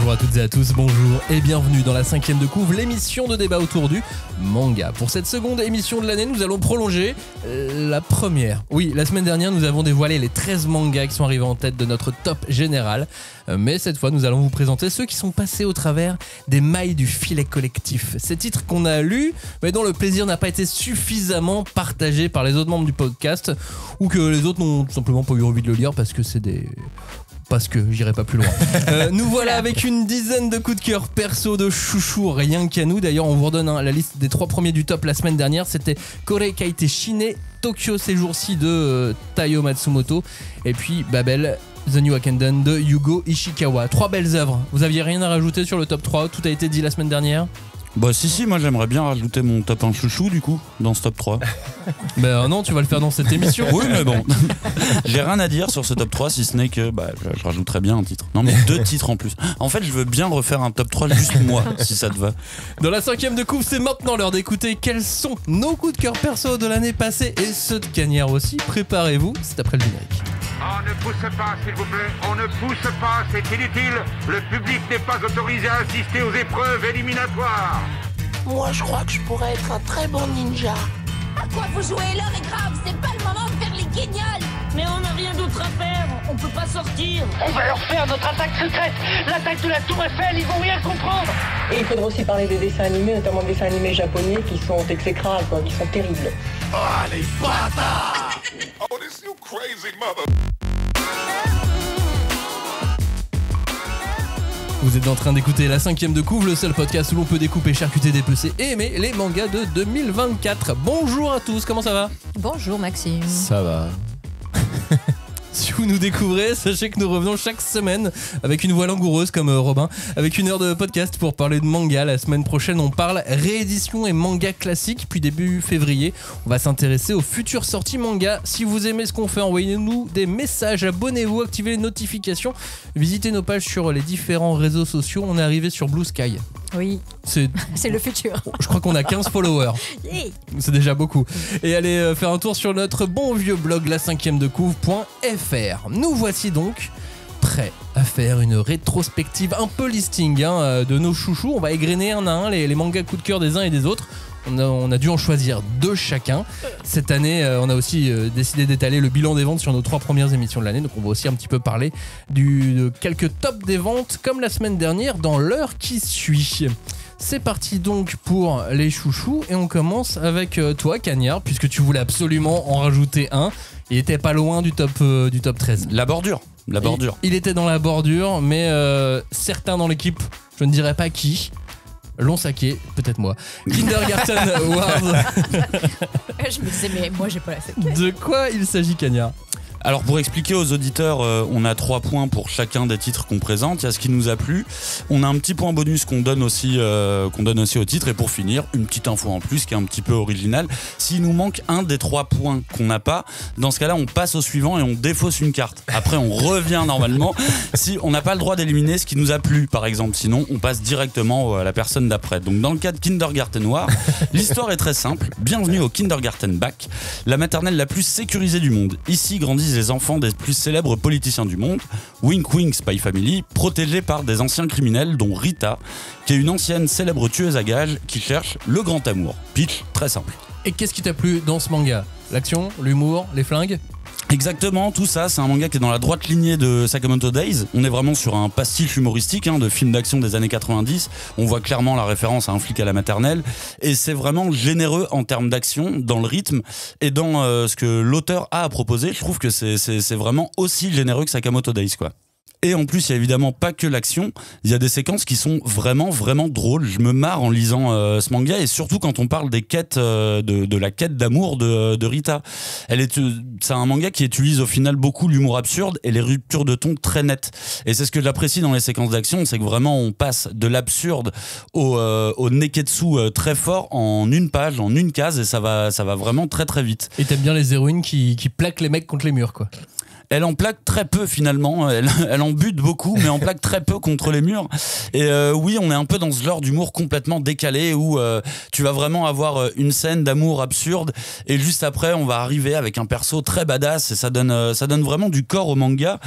Bonjour à toutes et à tous, bonjour et bienvenue dans la 5e de couve, l'émission de débat autour du manga. Pour cette seconde émission de l'année, nous allons prolonger la première. Oui, la semaine dernière, nous avons dévoilé les 13 mangas qui sont arrivés en tête de notre top général. Mais cette fois, nous allons vous présenter ceux qui sont passés au travers des mailles du filet collectif. Ces titres qu'on a lus, mais dont le plaisir n'a pas été suffisamment partagé par les autres membres du podcast, ou que les autres n'ont tout simplement pas eu envie de le lire parce que c'est des... Parce que j'irai pas plus loin. Nous voilà avec une dizaine de coups de cœur perso de chouchou, rien qu'à nous. D'ailleurs, on vous redonne la liste des 3 premiers du top la semaine dernière. C'était Kore Kaite Shine, Tokyo ces jours-ci de Taiyo Matsumoto, et puis Babel, The New Akenden de Yugo Ishikawa. 3 belles œuvres. Vous aviez rien à rajouter sur le top 3? Tout a été dit la semaine dernière? Bah si, moi j'aimerais bien rajouter mon top 1 chouchou du coup dans ce top 3. Ben non, tu vas le faire dans cette émission. Oui mais bon, j'ai rien à dire sur ce top 3 si ce n'est que je rajouterais bien un titre. Non mais 2 titres en plus. En fait je veux bien refaire un top 3 juste moi si ça te va. Dans la 5e de couve, c'est maintenant l'heure d'écouter quels sont nos coups de cœur perso de l'année passée et ceux de Cagnard aussi. Préparez-vous, c'est après le générique. On ne pousse pas, s'il vous plaît. On ne pousse pas, c'est inutile. Le public n'est pas autorisé à assister aux épreuves éliminatoires. Moi, je crois que je pourrais être un très bon ninja. À quoi vous jouez? L'heure est grave, c'est pas le moment de faire les guignols. Mais on n'a rien d'autre à faire, on peut pas sortir. On va leur faire notre attaque secrète, l'attaque de la Tour Eiffel, ils vont rien comprendre. Et il faudra aussi parler des dessins animés, notamment des dessins animés japonais qui sont exécrables, qui sont terribles. Oh, les bâtards! Oh, this you crazy mother... Vous êtes en train d'écouter la 5e de couve, le seul podcast où l'on peut découper, charcuter, dépecer et aimer les mangas de 2024. Bonjour à tous, comment ça va? Bonjour Maxime. Ça va. Si vous nous découvrez, sachez que nous revenons chaque semaine avec une voix langoureuse comme Robin, avec une heure de podcast pour parler de manga. La semaine prochaine, on parle réédition et manga classique. Puis début février, on va s'intéresser aux futures sorties manga. Si vous aimez ce qu'on fait, envoyez-nous des messages, abonnez-vous, activez les notifications, visitez nos pages sur les différents réseaux sociaux. On est arrivé sur Blue Sky. Oui, c'est le futur. Je crois qu'on a 15 followers. C'est déjà beaucoup. Et allez faire un tour sur notre bon vieux blog la5e-de-couve.fr. Nous voici donc prêts à faire une rétrospective un peu listing de nos chouchous. On va égrener un à un les mangas coup de cœur des uns et des autres. On a dû en choisir 2 chacun. Cette année, on a aussi décidé d'étaler le bilan des ventes sur nos 3 premières émissions de l'année. Donc on va aussi un petit peu parler de quelques tops des ventes comme la semaine dernière dans l'heure qui suit. C'est parti donc pour les chouchous et on commence avec toi Cagnard, puisque tu voulais absolument en rajouter un. Il était pas loin du top 13. La bordure. Il était dans la bordure, mais certains dans l'équipe, je ne dirais pas qui, l'ont saqué, peut-être moi. Kindergarten Wars. Je me disais, mais moi j'ai pas la saquée. De quoi il s'agit, Cagnard? Alors pour expliquer aux auditeurs, on a 3 points pour chacun des titres qu'on présente. Il y a ce qui nous a plu. On a un petit point bonus qu'on donne aussi au titre. Et pour finir, une petite info en plus qui est un petit peu originale. S'il nous manque un des 3 points qu'on n'a pas, dans ce cas-là, on passe au suivant et on défausse une carte. Après, on revient normalement. Si on n'a pas le droit d'éliminer ce qui nous a plu, par exemple, sinon on passe directement à la personne d'après. Donc dans le cas de Kindergarten Noir, l'histoire est très simple. Bienvenue au Kindergarten Back, la maternelle la plus sécurisée du monde. Ici grandissent les enfants des plus célèbres politiciens du monde, Wink Wink Spy Family, protégés par des anciens criminels dont Rita, qui est une ancienne célèbre tueuse à gages qui cherche le grand amour. Pitch très simple. Et qu'est-ce qui t'a plu dans ce manga? L'action, l'humour, les flingues? Exactement, tout ça, c'est un manga qui est dans la droite lignée de Sakamoto Days. On est vraiment sur un pastiche humoristique de film d'action des années 90. On voit clairement la référence à un flic à la maternelle. Et c'est vraiment généreux en termes d'action, dans le rythme et dans ce que l'auteur a à proposer. Je trouve que c'est vraiment aussi généreux que Sakamoto Days, quoi. Et en plus, il n'y a évidemment pas que l'action, il y a des séquences qui sont vraiment, vraiment drôles. Je me marre en lisant ce manga, et surtout quand on parle des quêtes, de la quête d'amour de Rita. C'est un manga qui utilise au final beaucoup l'humour absurde et les ruptures de ton très nettes. Et c'est ce que j'apprécie dans les séquences d'action, c'est que vraiment on passe de l'absurde au neketsu très fort en une page, en une case, et ça va vraiment très très vite. Et t'aimes bien les héroïnes qui plaquent les mecs contre les murs, quoi. Elle en plaque très peu finalement, elle en bute beaucoup, mais on plaque très peu contre les murs. Et oui, on est un peu dans ce genre d'humour complètement décalé où tu vas vraiment avoir une scène d'amour absurde et juste après, on va arriver avec un perso très badass et ça donne vraiment du corps au manga.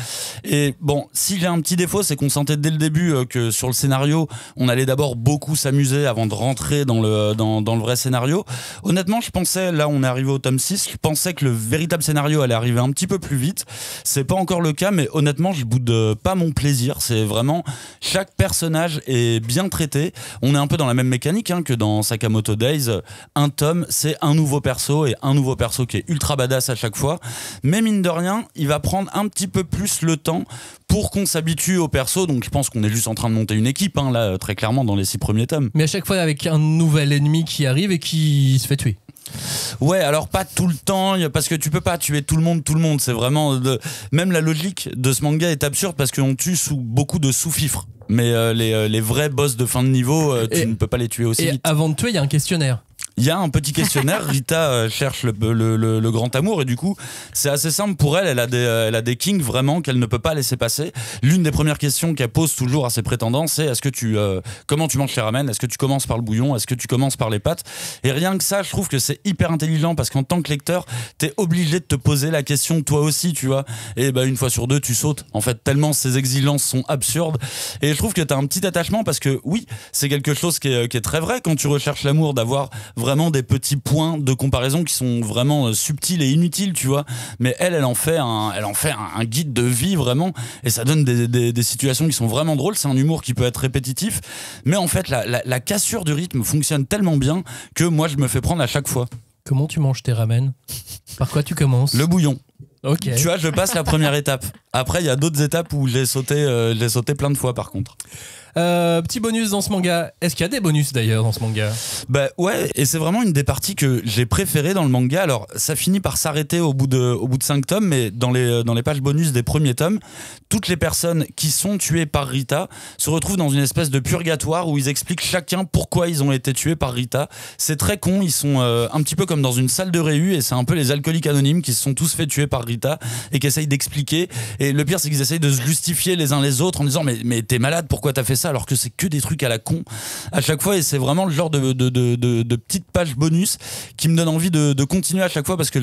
Et bon, si j'ai un petit défaut, c'est qu'on sentait dès le début que sur le scénario, on allait d'abord beaucoup s'amuser avant de rentrer dans le vrai scénario. Honnêtement, je pensais, là on est arrivé au tome 6, je pensais que le véritable scénario allait arriver un petit peu plus vite. C'est pas encore le cas, mais honnêtement, je boude pas mon plaisir. C'est vraiment, chaque personnage est bien traité. On est un peu dans la même mécanique que dans Sakamoto Days. Un tome, c'est un nouveau perso et un nouveau perso qui est ultra badass à chaque fois. Mais mine de rien, il va prendre un petit peu plus le temps pour qu'on s'habitue au perso. Donc je pense qu'on est juste en train de monter une équipe, là, très clairement, dans les 6 premiers tomes. Mais à chaque fois avec un nouvel ennemi qui arrive et qui se fait tuer. Ouais, alors pas tout le temps, parce que tu peux pas tuer tout le monde. C'est vraiment même la logique de ce manga est absurde parce qu'on tue beaucoup de sous-fifres. Mais les vrais boss de fin de niveau, tu ne peux pas les tuer aussi vite. Et avant de tuer, il y a un questionnaire. Il y a un petit questionnaire. Rita cherche le grand amour et du coup c'est assez simple pour elle. Elle a des kinks vraiment qu'elle ne peut pas laisser passer. L'une des premières questions qu'elle pose toujours à ses prétendants, c'est comment tu manges tes ramen? Est-ce que tu commences par le bouillon? Est-ce que tu commences par les pâtes? Et rien que ça, je trouve que c'est hyper intelligent parce qu'en tant que lecteur, t'es obligé de te poser la question toi aussi, tu vois. Et une fois sur deux, tu sautes. En fait, tellement ces exigences sont absurdes. Et je trouve que t'as un petit attachement parce que oui, c'est quelque chose qui est très vrai quand tu recherches l'amour, d'avoir vraiment des petits points de comparaison qui sont vraiment subtils et inutiles, tu vois. Mais elle en fait un guide de vie vraiment, et ça donne des situations qui sont vraiment drôles. C'est un humour qui peut être répétitif, mais en fait la cassure du rythme fonctionne tellement bien que moi je me fais prendre à chaque fois. Comment tu manges tes ramen? Par quoi tu commences? Le bouillon. Ok. Tu vois, je passe la première étape. Après, il y a d'autres étapes où j'ai sauté plein de fois par contre. Petit bonus dans ce manga. Est-ce qu'il y a des bonus d'ailleurs dans ce manga? Ouais, et c'est vraiment une des parties que j'ai préférées dans le manga. Alors ça finit par s'arrêter au bout de 5 tomes, mais dans les pages bonus des premiers tomes, toutes les personnes qui sont tuées par Rita se retrouvent dans une espèce de purgatoire où ils expliquent chacun pourquoi ils ont été tués par Rita. C'est très con, ils sont un petit peu comme dans une salle de réu et c'est un peu les alcooliques anonymes qui se sont tous fait tuer par Rita et qui essayent d'expliquer. Et le pire, c'est qu'ils essayent de se justifier les uns les autres en disant mais t'es malade, pourquoi t'as fait ça? Alors que c'est que des trucs à la con à chaque fois, et c'est vraiment le genre de petites pages bonus qui me donnent envie de continuer à chaque fois parce que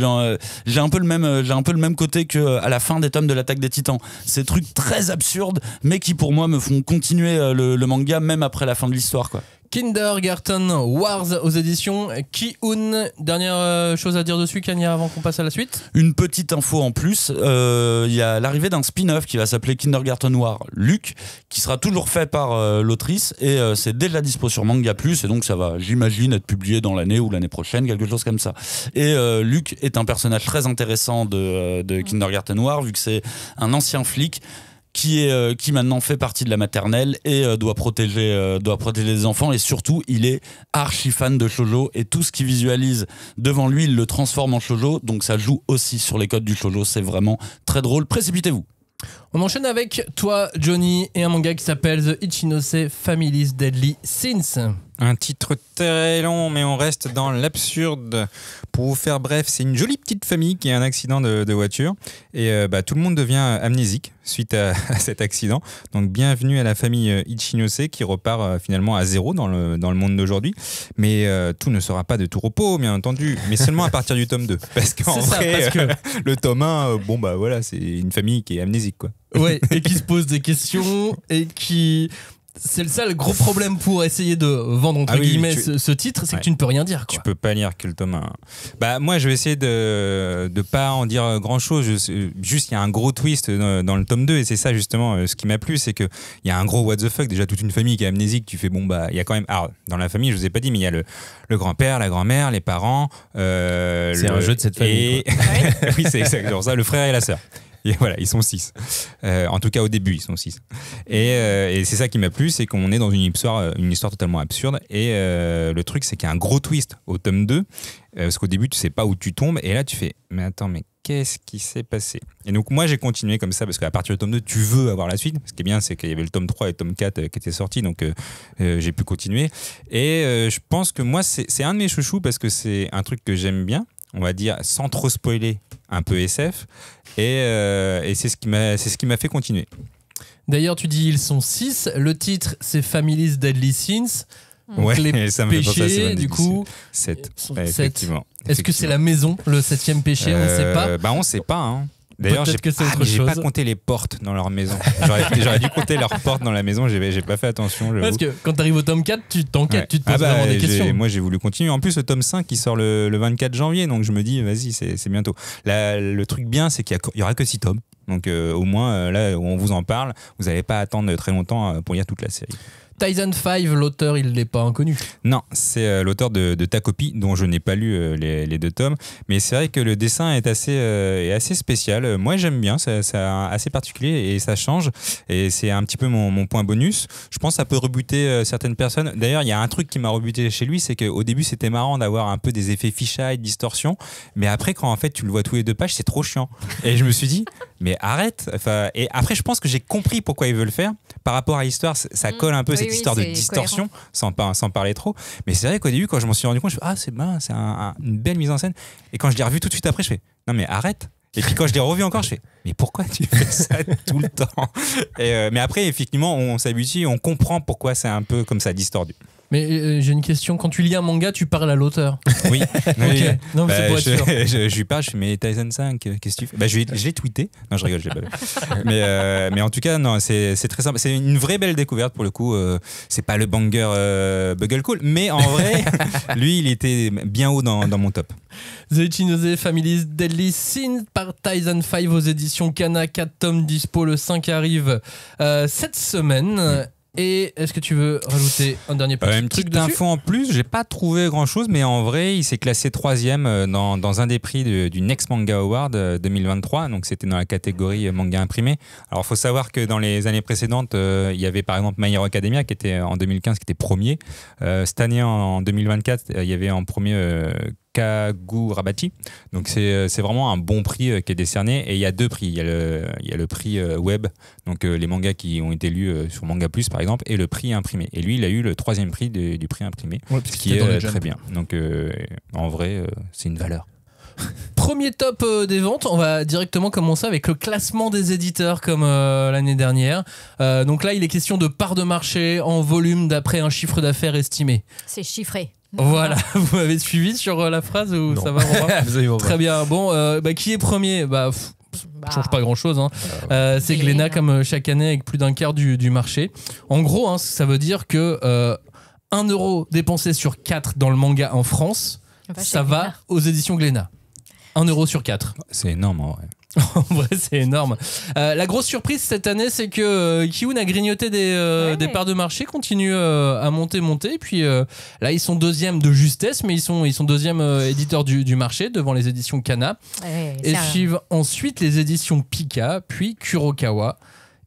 j'ai un peu le même côté que à la fin des tomes de l'Attaque des Titans. Ces trucs très absurdes mais qui pour moi me font continuer le manga même après la fin de l'histoire, quoi. Kindergarten Wars aux éditions Ki-un. Dernière chose à dire dessus, Kanya, avant qu'on passe à la suite? Une petite info en plus, il y a l'arrivée d'un spin-off qui va s'appeler Kindergarten War Luke, qui sera toujours fait par l'autrice, et c'est déjà dispo sur Manga Plus, et donc ça va, j'imagine, être publié dans l'année ou l'année prochaine, quelque chose comme ça. Et Luke est un personnage très intéressant de Kindergarten War, vu que c'est un ancien flic qui maintenant fait partie de la maternelle et doit protéger les enfants, et surtout il est archi fan de shoujo et tout ce qu'il visualise devant lui il le transforme en shoujo, donc ça joue aussi sur les codes du shoujo. C'est vraiment très drôle, précipitez-vous. On enchaîne avec toi, Johnny, et un manga qui s'appelle The Ichinose Family's Deadly Sins. Un titre très long, mais on reste dans l'absurde. Pour vous faire bref, c'est une jolie petite famille qui a un accident de voiture et tout le monde devient amnésique suite à cet accident. Donc bienvenue à la famille Ichinose qui repart finalement à zéro dans le monde d'aujourd'hui. Mais tout ne sera pas de tout repos, bien entendu, mais seulement à partir du tome 2. Parce qu'en vrai, le tome 1, voilà, c'est une famille qui est amnésique, quoi. Ouais, et qui se pose des questions et qui... C'est ça le gros problème pour essayer de vendre entre guillemets ce titre, c'est que tu ne peux rien dire, quoi. Tu peux pas lire que le tome 1. Moi je vais essayer de pas en dire grand chose, juste il y a un gros twist dans le tome 2 et c'est ça justement ce qui m'a plu, c'est que il y a un gros what the fuck, déjà toute une famille qui est amnésique, tu fais il y a quand même, alors dans la famille je vous ai pas dit mais il y a le grand-père, la grand-mère, les parents, c'est un jeu de cette famille, et... oui c'est exactement ça, le frère et la sœur. Et voilà, ils sont 6. En tout cas, au début, ils sont 6. Et c'est ça qui m'a plu, c'est qu'on est dans une histoire totalement absurde. Et le truc, c'est qu'il y a un gros twist au tome 2. Parce qu'au début, tu sais pas où tu tombes. Et là, tu fais, mais attends, mais qu'est-ce qui s'est passé? Et donc, moi, j'ai continué comme ça, parce qu'à partir du tome 2, tu veux avoir la suite. Ce qui est bien, c'est qu'il y avait le tome 3 et le tome 4 qui étaient sortis. Donc, j'ai pu continuer. Et je pense que moi, c'est un de mes chouchous, parce que c'est un truc que j'aime bien. On va dire, sans trop spoiler, un peu SF, et c'est ce qui m'a fait continuer. D'ailleurs, tu dis ils sont 6. Le titre, c'est Family's Deadly Sins. Donc Ouais, les ça me fait penser à péchés, Seven du coup. 7. sont Ouais, sept. effectivement. Est-ce que c'est la maison, le 7e péché? On ne sait pas. Bah, on sait pas. Hein. D'ailleurs, Peut-être que c'est autre j'ai pas chose. compté les portes dans leur maison. J'aurais dû compter leurs portes dans la maison. J'ai pas fait attention. Parce que quand tu arrives au tome 4, tu t'enquêtes, Ouais. tu te poses vraiment des questions. Moi, j'ai voulu continuer. En plus, le tome 5 qui sort le 24 janvier, donc je me dis, vas-y, c'est bientôt. Là, le truc bien, c'est qu'il y aura que 6 tomes. Donc au moins, là où on vous en parle, vous n'allez pas attendre très longtemps pour lire toute la série. Tyson 5, l'auteur, il n'est pas inconnu. Non, c'est l'auteur de Ta copie, dont je n'ai pas lu les 2 tomes. Mais c'est vrai que le dessin est assez spécial. Moi, j'aime bien, c'est assez particulier et ça change. Et c'est un petit peu mon point bonus. Je pense que ça peut rebuter certaines personnes. D'ailleurs, il y a un truc qui m'a rebuté chez lui, c'est qu'au début, c'était marrant d'avoir un peu des effets fisheye, distorsion. Mais après, quand en fait, tu le vois tous les 2 pages, c'est trop chiant. Et je me suis dit, mais arrête. Enfin, et après, je pense que j'ai compris pourquoi il veut le faire. Par rapport à l'histoire, ça colle un peu cette histoire de distorsion, sans parler trop. Mais c'est vrai qu'au début, quand je m'en suis rendu compte, je fais, c'est une belle mise en scène. Et quand je l'ai revu tout de suite après, je fais, non mais arrête. Et puis quand je l'ai revu encore, je fais, mais pourquoi tu fais ça tout le temps? Mais après, effectivement, on s'habitue, on comprend pourquoi c'est un peu comme ça distordu. Mais j'ai une question. Quand tu lis un manga, tu parles à l'auteur. Oui. Ok. Non, mais c'est pour être sûr. Je lui parle, je fais, mais Tyson 5, qu'est-ce que tu fais? Bah, je l'ai tweeté. Non, je rigole, je l'ai pas fait. Mais en tout cas, non, c'est très simple. C'est une vraie belle découverte pour le coup. C'est pas le banger Bugle Cool, mais en vrai, lui, il était bien haut dans mon top. The Ichinose Family's Deadly Sin par Tyson 5 aux éditions Kana. 4 tomes dispo. Le 5 arrive cette semaine. Et est-ce que tu veux rajouter un dernier petit une truc petite info en plus, j'ai pas trouvé grand chose, mais en vrai, il s'est classé 3e dans un des prix du Next Manga Award 2023, donc c'était dans la catégorie manga imprimé. Alors il faut savoir que dans les années précédentes, il y avait par exemple My Hero Academia qui était en 2015 qui était premier. Cette année en 2024, il y avait en premier Kagurabati. Donc c'est vraiment un bon prix qui est décerné, et il y a 2 prix. Il y a le prix web, donc les mangas qui ont été lus sur Manga Plus par exemple, et le prix imprimé. Et lui, il a eu le 3e prix du prix imprimé, ce qui est très bien. Donc en vrai, c'est une valeur. Premier top des ventes, on va directement commencer avec le classement des éditeurs comme l'année dernière. Donc là, il est question de part de marché en volume d'après un chiffre d'affaires estimé. C'est chiffré. Voilà, vous m'avez suivi sur la phrase ou Non. ça va Absolument pas. Très bien. Bon, qui est premier? Change pas grand chose. C'est Glénat comme chaque année avec plus d'un quart du marché. En gros, ça veut dire que 1 euro dépensé sur 4 dans le manga en France, ça va aux éditions Glénat. 1 euro sur 4. C'est énorme en vrai. En vrai, c'est énorme. La grosse surprise cette année, c'est que Kiun a grignoté des parts de marché, continue à monter. Et puis là, ils sont 2e de justesse, mais ils sont 2e éditeur du marché devant les éditions Kana. Et suivent ensuite les éditions Pika, puis Kurokawa.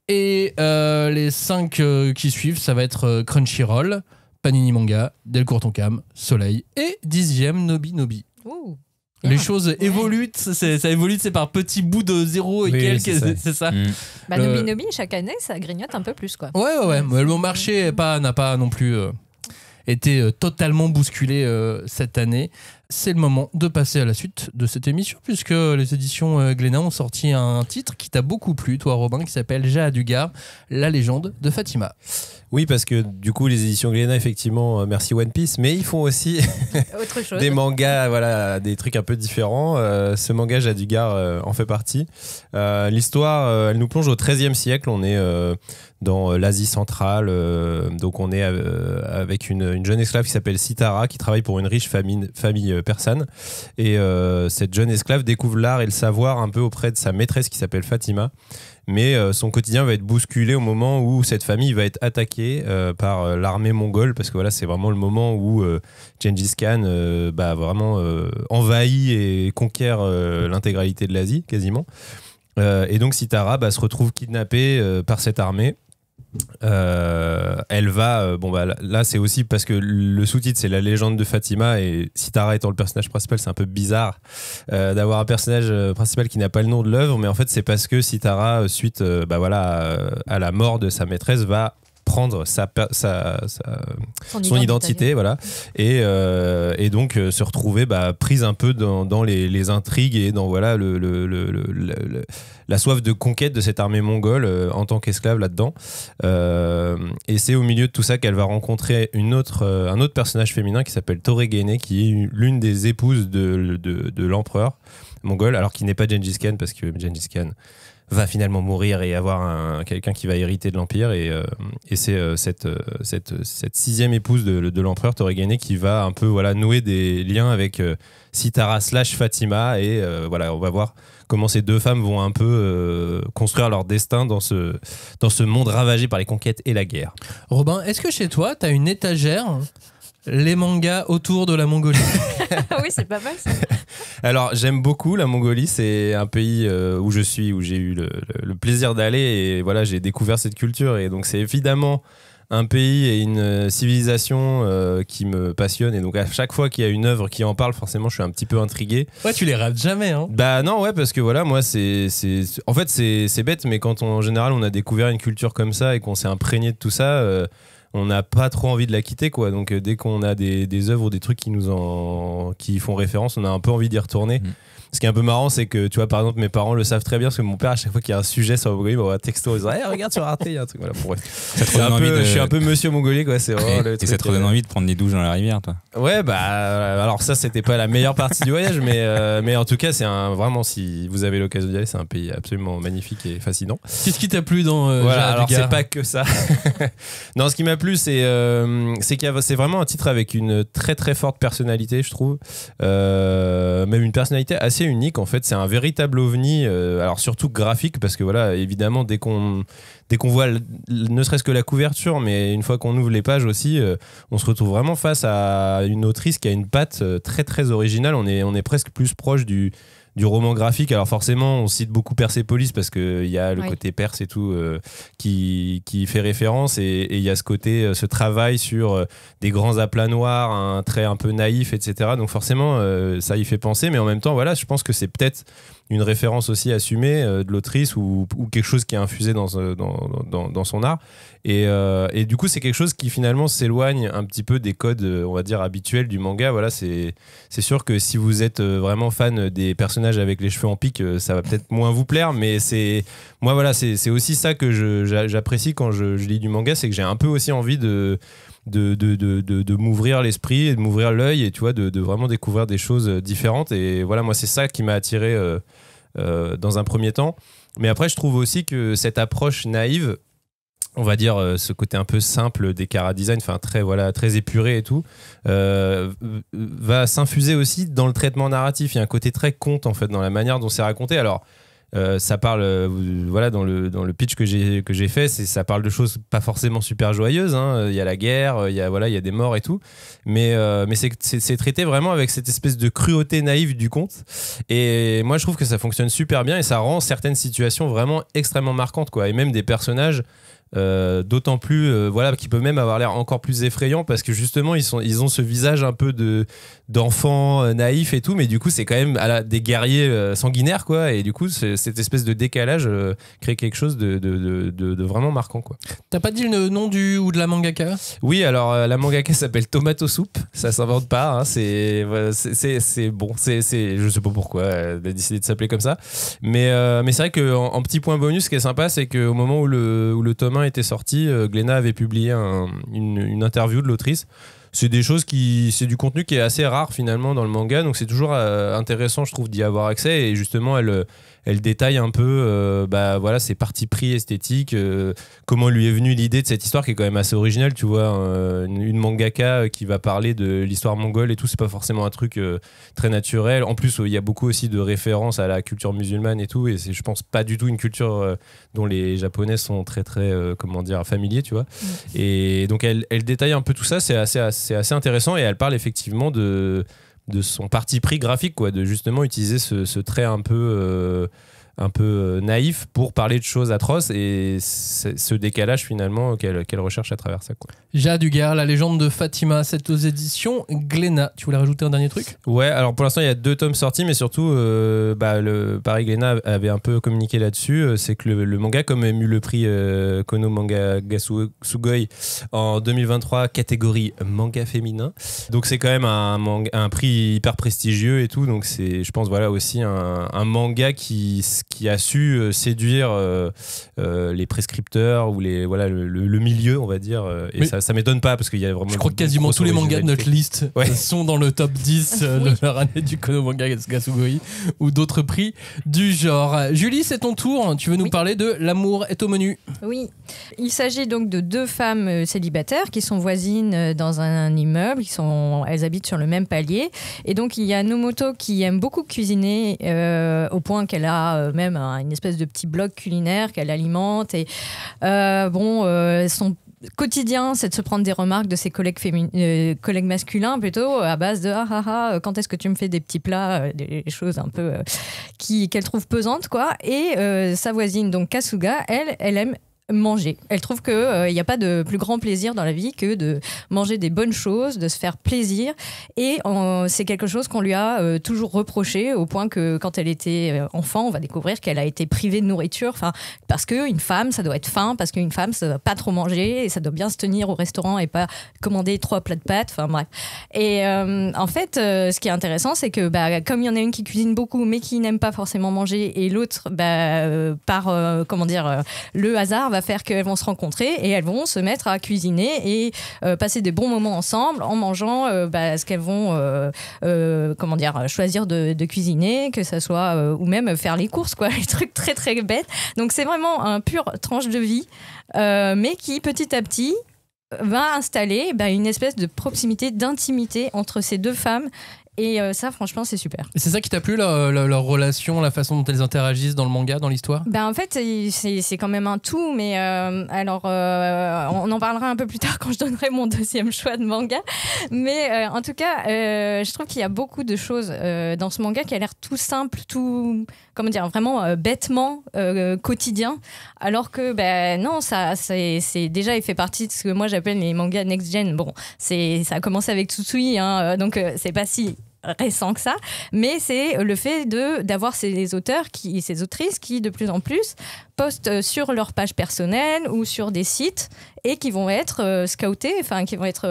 Et les 5 qui suivent, ça va être Crunchyroll, Panini Manga, Delcourt Tonkam, Soleil et 10e Nobi. Ouh. Les choses évoluent, ça évolue, c'est par petits bouts de 0 et quelques, c'est ça. Nobi, chaque année, ça grignote un peu plus, quoi. Ouais. Mais le marché n'a pas non plus été totalement bousculé cette année. C'est le moment de passer à la suite de cette émission, puisque les éditions Glénat ont sorti un titre qui t'a beaucoup plu, toi Robin, qui s'appelle Jaa Dugar, la légende de Fatima. Oui, parce que du coup, les éditions Glénat, effectivement, merci One Piece, mais ils font aussi autre chose. des mangas, voilà, des trucs un peu différents. Ce manga, Jaa Dugar, en fait partie. L'histoire, elle nous plonge au XIIIe siècle. On est dans l'Asie centrale. Donc, on est avec une jeune esclave qui s'appelle Sitara, qui travaille pour une riche famille persane. Et cette jeune esclave découvre l'art et le savoir un peu auprès de sa maîtresse qui s'appelle Fatima. Mais son quotidien va être bousculé au moment où cette famille va être attaquée par l'armée mongole, parce que voilà, c'est vraiment le moment où Gengis Khan vraiment envahit et conquiert l'intégralité de l'Asie, quasiment. Et donc Sitara se retrouve kidnappée par cette armée. Elle va là c'est aussi parce que le sous-titre c'est la légende de Fatima, et Sitara étant le personnage principal, c'est un peu bizarre d'avoir un personnage principal qui n'a pas le nom de l'œuvre, mais en fait c'est parce que Sitara suite à la mort de sa maîtresse va prendre son identité, voilà, et donc se retrouver prise un peu dans les intrigues et dans voilà la soif de conquête de cette armée mongole en tant qu'esclave là-dedans. Et c'est au milieu de tout ça qu'elle va rencontrer un autre personnage féminin qui s'appelle Toregene, qui est l'une des épouses de l'empereur mongol, alors qu'il n'est pas Gengis Khan, parce que Gengis Khan va finalement mourir et avoir quelqu'un qui va hériter de l'empire, et c'est cette sixième épouse de l'empereur Toregene qui va un peu nouer des liens avec Sitara / Fatima, et voilà, on va voir comment ces deux femmes vont un peu construire leur destin dans ce monde ravagé par les conquêtes et la guerre. Robin, est-ce que chez toi t'as une étagère les mangas autour de la Mongolie? Oui, c'est pas mal ça. Alors, j'aime beaucoup la Mongolie. C'est un pays où j'ai eu le plaisir d'aller, et voilà, j'ai découvert cette culture. Et donc, c'est évidemment un pays et une civilisation qui me passionne. Et donc, à chaque fois qu'il y a une œuvre qui en parle, forcément, je suis un petit peu intrigué. Ouais, tu les rates jamais, hein? Bah non, ouais, parce que voilà, moi, en fait, c'est bête, mais quand en général, on a découvert une culture comme ça et qu'on s'est imprégné de tout ça, on n'a pas trop envie de la quitter, quoi. Donc dès qu'on a des œuvres ou des trucs qui font référence, on a un peu envie d'y retourner. Ce qui est un peu marrant, c'est que, tu vois, par exemple, mes parents le savent très bien, parce que mon père, à chaque fois qu'il y a un sujet sur la Mongolie, il m'envoie un texto, il dit hey, regarde sur Arte, il y a un truc. Voilà, je suis un peu monsieur Mongolie, quoi. C'est vraiment le et truc, ça te redonne envie de prendre des douches dans la rivière, toi? Ouais, alors ça, c'était pas la meilleure partie du voyage, mais en tout cas, c'est vraiment, si vous avez l'occasion d'y aller, c'est un pays absolument magnifique et fascinant. Qu'est-ce qui t'a plu dans voilà, alors c'est pas que ça. Non, ce qui m'a plu, c'est vraiment un titre avec une très très forte personnalité, je trouve. Même une personnalité assez unique, en fait. C'est un véritable ovni, alors surtout graphique, parce que voilà, évidemment, dès qu'on voit ne serait-ce que la couverture, mais une fois qu'on ouvre les pages aussi, on se retrouve vraiment face à une autrice qui a une patte très très originale. On est presque plus proche du roman graphique. Alors forcément, on cite beaucoup Persépolis parce qu'il y a le côté perse et tout qui fait référence, et il y a ce côté, ce travail sur des grands aplats noirs, un trait un peu naïf, etc. Donc forcément, ça y fait penser, mais en même temps, voilà, je pense que c'est peut-être une référence aussi assumée de l'autrice, ou quelque chose qui est infusé dans son art. Et du coup, c'est quelque chose qui finalement s'éloigne un petit peu des codes, on va dire, habituels du manga. Voilà, c'est sûr que si vous êtes vraiment fan des personnages avec les cheveux en pique, ça va peut-être moins vous plaire, mais moi, voilà, c'est aussi ça que j'apprécie quand je lis du manga, c'est que j'ai un peu aussi envie de m'ouvrir l'esprit et de m'ouvrir l'œil, et tu vois, de vraiment découvrir des choses différentes. Et voilà, moi, c'est ça qui m'a attiré dans un premier temps. Mais après, je trouve aussi que cette approche naïve, on va dire ce côté un peu simple des chara-design, enfin très épuré et tout, va s'infuser aussi dans le traitement narratif. Il y a un côté très conte, en fait, dans la manière dont c'est raconté. Alors ça parle, voilà, dans le pitch que j'ai fait, ça parle de choses pas forcément super joyeuses, hein. Il y a la guerre, il y a des morts et tout, mais c'est traité vraiment avec cette espèce de cruauté naïve du conte, et moi je trouve que ça fonctionne super bien, et ça rend certaines situations vraiment extrêmement marquantes, quoi, et même des personnages d'autant plus voilà, qui peuvent même avoir l'air encore plus effrayants, parce que justement ils ont ce visage un peu d'enfants naïfs et tout, mais du coup c'est quand même des guerriers sanguinaires, quoi, et du coup cette espèce de décalage crée quelque chose de vraiment marquant, quoi. T'as pas dit le nom ou de la mangaka? Oui, alors la mangaka s'appelle Tomato Soup, ça s'invente pas, hein, c'est bon, je sais pas pourquoi elle a décidé de s'appeler comme ça, mais c'est vrai qu'en petit point bonus, ce qui est sympa, c'est qu'au moment où le tome 1 était sorti, Glénat avait publié une interview de l'autrice. C'est c'est du contenu qui est assez rare finalement dans le manga, donc c'est toujours intéressant, je trouve, d'y avoir accès, et justement elle détaille un peu voilà, ses partis pris esthétiques, comment lui est venue l'idée de cette histoire qui est quand même assez originale, tu vois, une mangaka qui va parler de l'histoire mongole et tout, c'est pas forcément un truc très naturel. En plus, il y a beaucoup aussi de références à la culture musulmane et tout, et c'est, je pense, pas du tout une culture dont les Japonais sont très très comment dire, familiers, tu vois. Et donc elle détaille un peu tout ça, c'est assez intéressant, et elle parle effectivement de son parti pris graphique, quoi, de justement utiliser ce trait un peu un peu naïf pour parler de choses atroces, et c'est ce décalage finalement qu'elle recherche à travers ça, quoi. Jade Dugard, La légende de Fatima, c'est aux éditions Glénat. Tu voulais rajouter un dernier truc ? Ouais, alors pour l'instant il y a 2 tomes sortis, mais surtout pareil, Glénat avait un peu communiqué là-dessus, c'est que le manga, comme a eu le prix Kono Manga Sugoi en 2023 catégorie manga féminin, donc c'est quand même un prix hyper prestigieux et tout, donc c'est, je pense, voilà, aussi un manga qui a su séduire les prescripteurs ou le milieu, on va dire, et ça m'étonne pas parce qu'il y a vraiment, je crois que quasiment tous les mangas de notre liste sont dans le top 10 de leur année du Kono Manga Sugoi ou d'autres prix du genre. Julie, c'est ton tour, tu veux nous parler de L'amour est au menu. Oui, il s'agit donc de 2 femmes célibataires qui sont voisines dans un immeuble, elles habitent sur le même palier, et donc il y a Nomoto qui aime beaucoup cuisiner au point qu'elle a même une espèce de petit blog culinaire qu'elle alimente, et son quotidien, c'est de se prendre des remarques de ses collègues masculins plutôt, à base de quand est-ce que tu me fais des petits plats, des choses un peu qu'elle trouve pesantes, quoi. Et sa voisine, donc Kasuga, elle aime manger. Elle trouve qu'il n'y a pas de plus grand plaisir dans la vie que de manger des bonnes choses, de se faire plaisir, et c'est quelque chose qu'on lui a toujours reproché, au point que quand elle était enfant, on va découvrir qu'elle a été privée de nourriture, parce qu'une femme, ça doit être faim, parce qu'une femme, ça doit pas trop manger, et ça doit bien se tenir au restaurant et pas commander 3 plats de pâtes, bref. Et en fait, ce qui est intéressant, c'est que comme il y en a une qui cuisine beaucoup mais qui n'aime pas forcément manger, et l'autre, par le hasard, va faire qu'elles vont se rencontrer et elles vont se mettre à cuisiner et passer des bons moments ensemble en mangeant ce qu'elles vont choisir de cuisiner, que ça soit ou même faire les courses, quoi, les trucs très très bêtes. Donc c'est vraiment un pur tranche de vie, mais qui petit à petit va installer une espèce de proximité, d'intimité entre ces 2 femmes. Et ça, franchement, c'est super. Et c'est ça qui t'a plu, leur relation, la façon dont elles interagissent dans le manga, dans l'histoire ? En fait, c'est quand même un tout, mais on en parlera un peu plus tard quand je donnerai mon 2e choix de manga. Mais en tout cas, je trouve qu'il y a beaucoup de choses dans ce manga qui a l'air tout simple, tout, vraiment bêtement quotidien, alors que non, c'est déjà, il fait partie de ce que moi j'appelle les mangas next-gen. Bon, ça a commencé avec Tsutsui, donc c'est pas si récent que ça, mais c'est le fait d'avoir ces autrices qui de plus en plus postent sur leur page personnelle ou sur des sites et qui vont être scoutés, qui vont être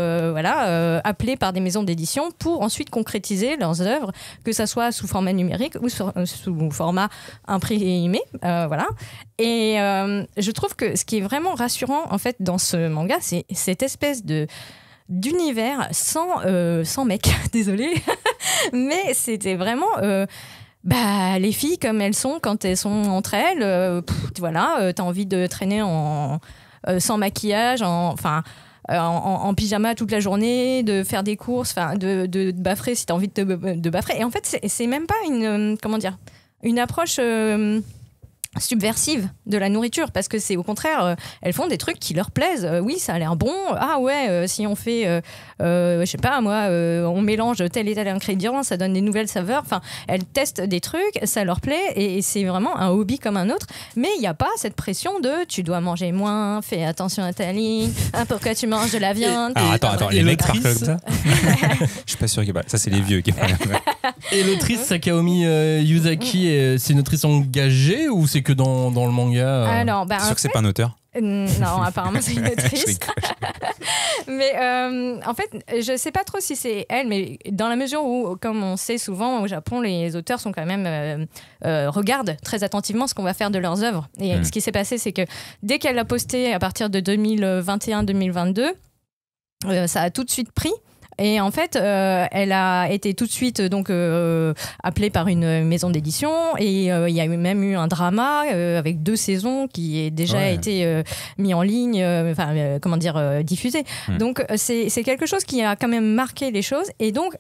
appelés par des maisons d'édition pour ensuite concrétiser leurs œuvres, que ça soit sous format numérique ou sous format imprimé, Et je trouve que ce qui est vraiment rassurant en fait dans ce manga, c'est cette espèce d'univers sans mec, désolée, mais c'était vraiment les filles comme elles sont quand elles sont entre elles, t'as envie de traîner sans maquillage, en pyjama toute la journée, de faire des courses, de baffrer si t'as envie de baffrer. Et en fait, c'est même pas une approche subversive de la nourriture, parce que c'est au contraire, elles font des trucs qui leur plaisent. Oui, ça a l'air bon. Si on fait je sais pas moi, on mélange tel et tel ingrédient, ça donne des nouvelles saveurs. Elles testent des trucs, ça leur plaît, et c'est vraiment un hobby comme un autre. Mais il n'y a pas cette pression de tu dois manger moins, fais attention à ta ligne, pourquoi tu manges de la viande. Alors attends, les mecs parlent comme ça. Je suis pas sûr qu'il ça, c'est les vieux qui parlent. Et l'autrice Sakaomi Yuzaki, c'est une autrice engagée ou c'est que dans le manga Alors, c'est sûr que c'est pas un auteur. Non, apparemment c'est une autrice. Mais en fait, je sais pas trop si c'est elle, mais dans la mesure où, comme on sait souvent au Japon, les auteurs sont quand même regardent très attentivement ce qu'on va faire de leurs œuvres. Et ce qui s'est passé, c'est que dès qu'elle a posté à partir de 2021-2022, ça a tout de suite pris. Et en fait, elle a été tout de suite appelée par une maison d'édition, et il y a même eu un drama avec 2 saisons qui est déjà été mis en ligne, diffusé. Donc c'est quelque chose qui a quand même marqué les choses, et donc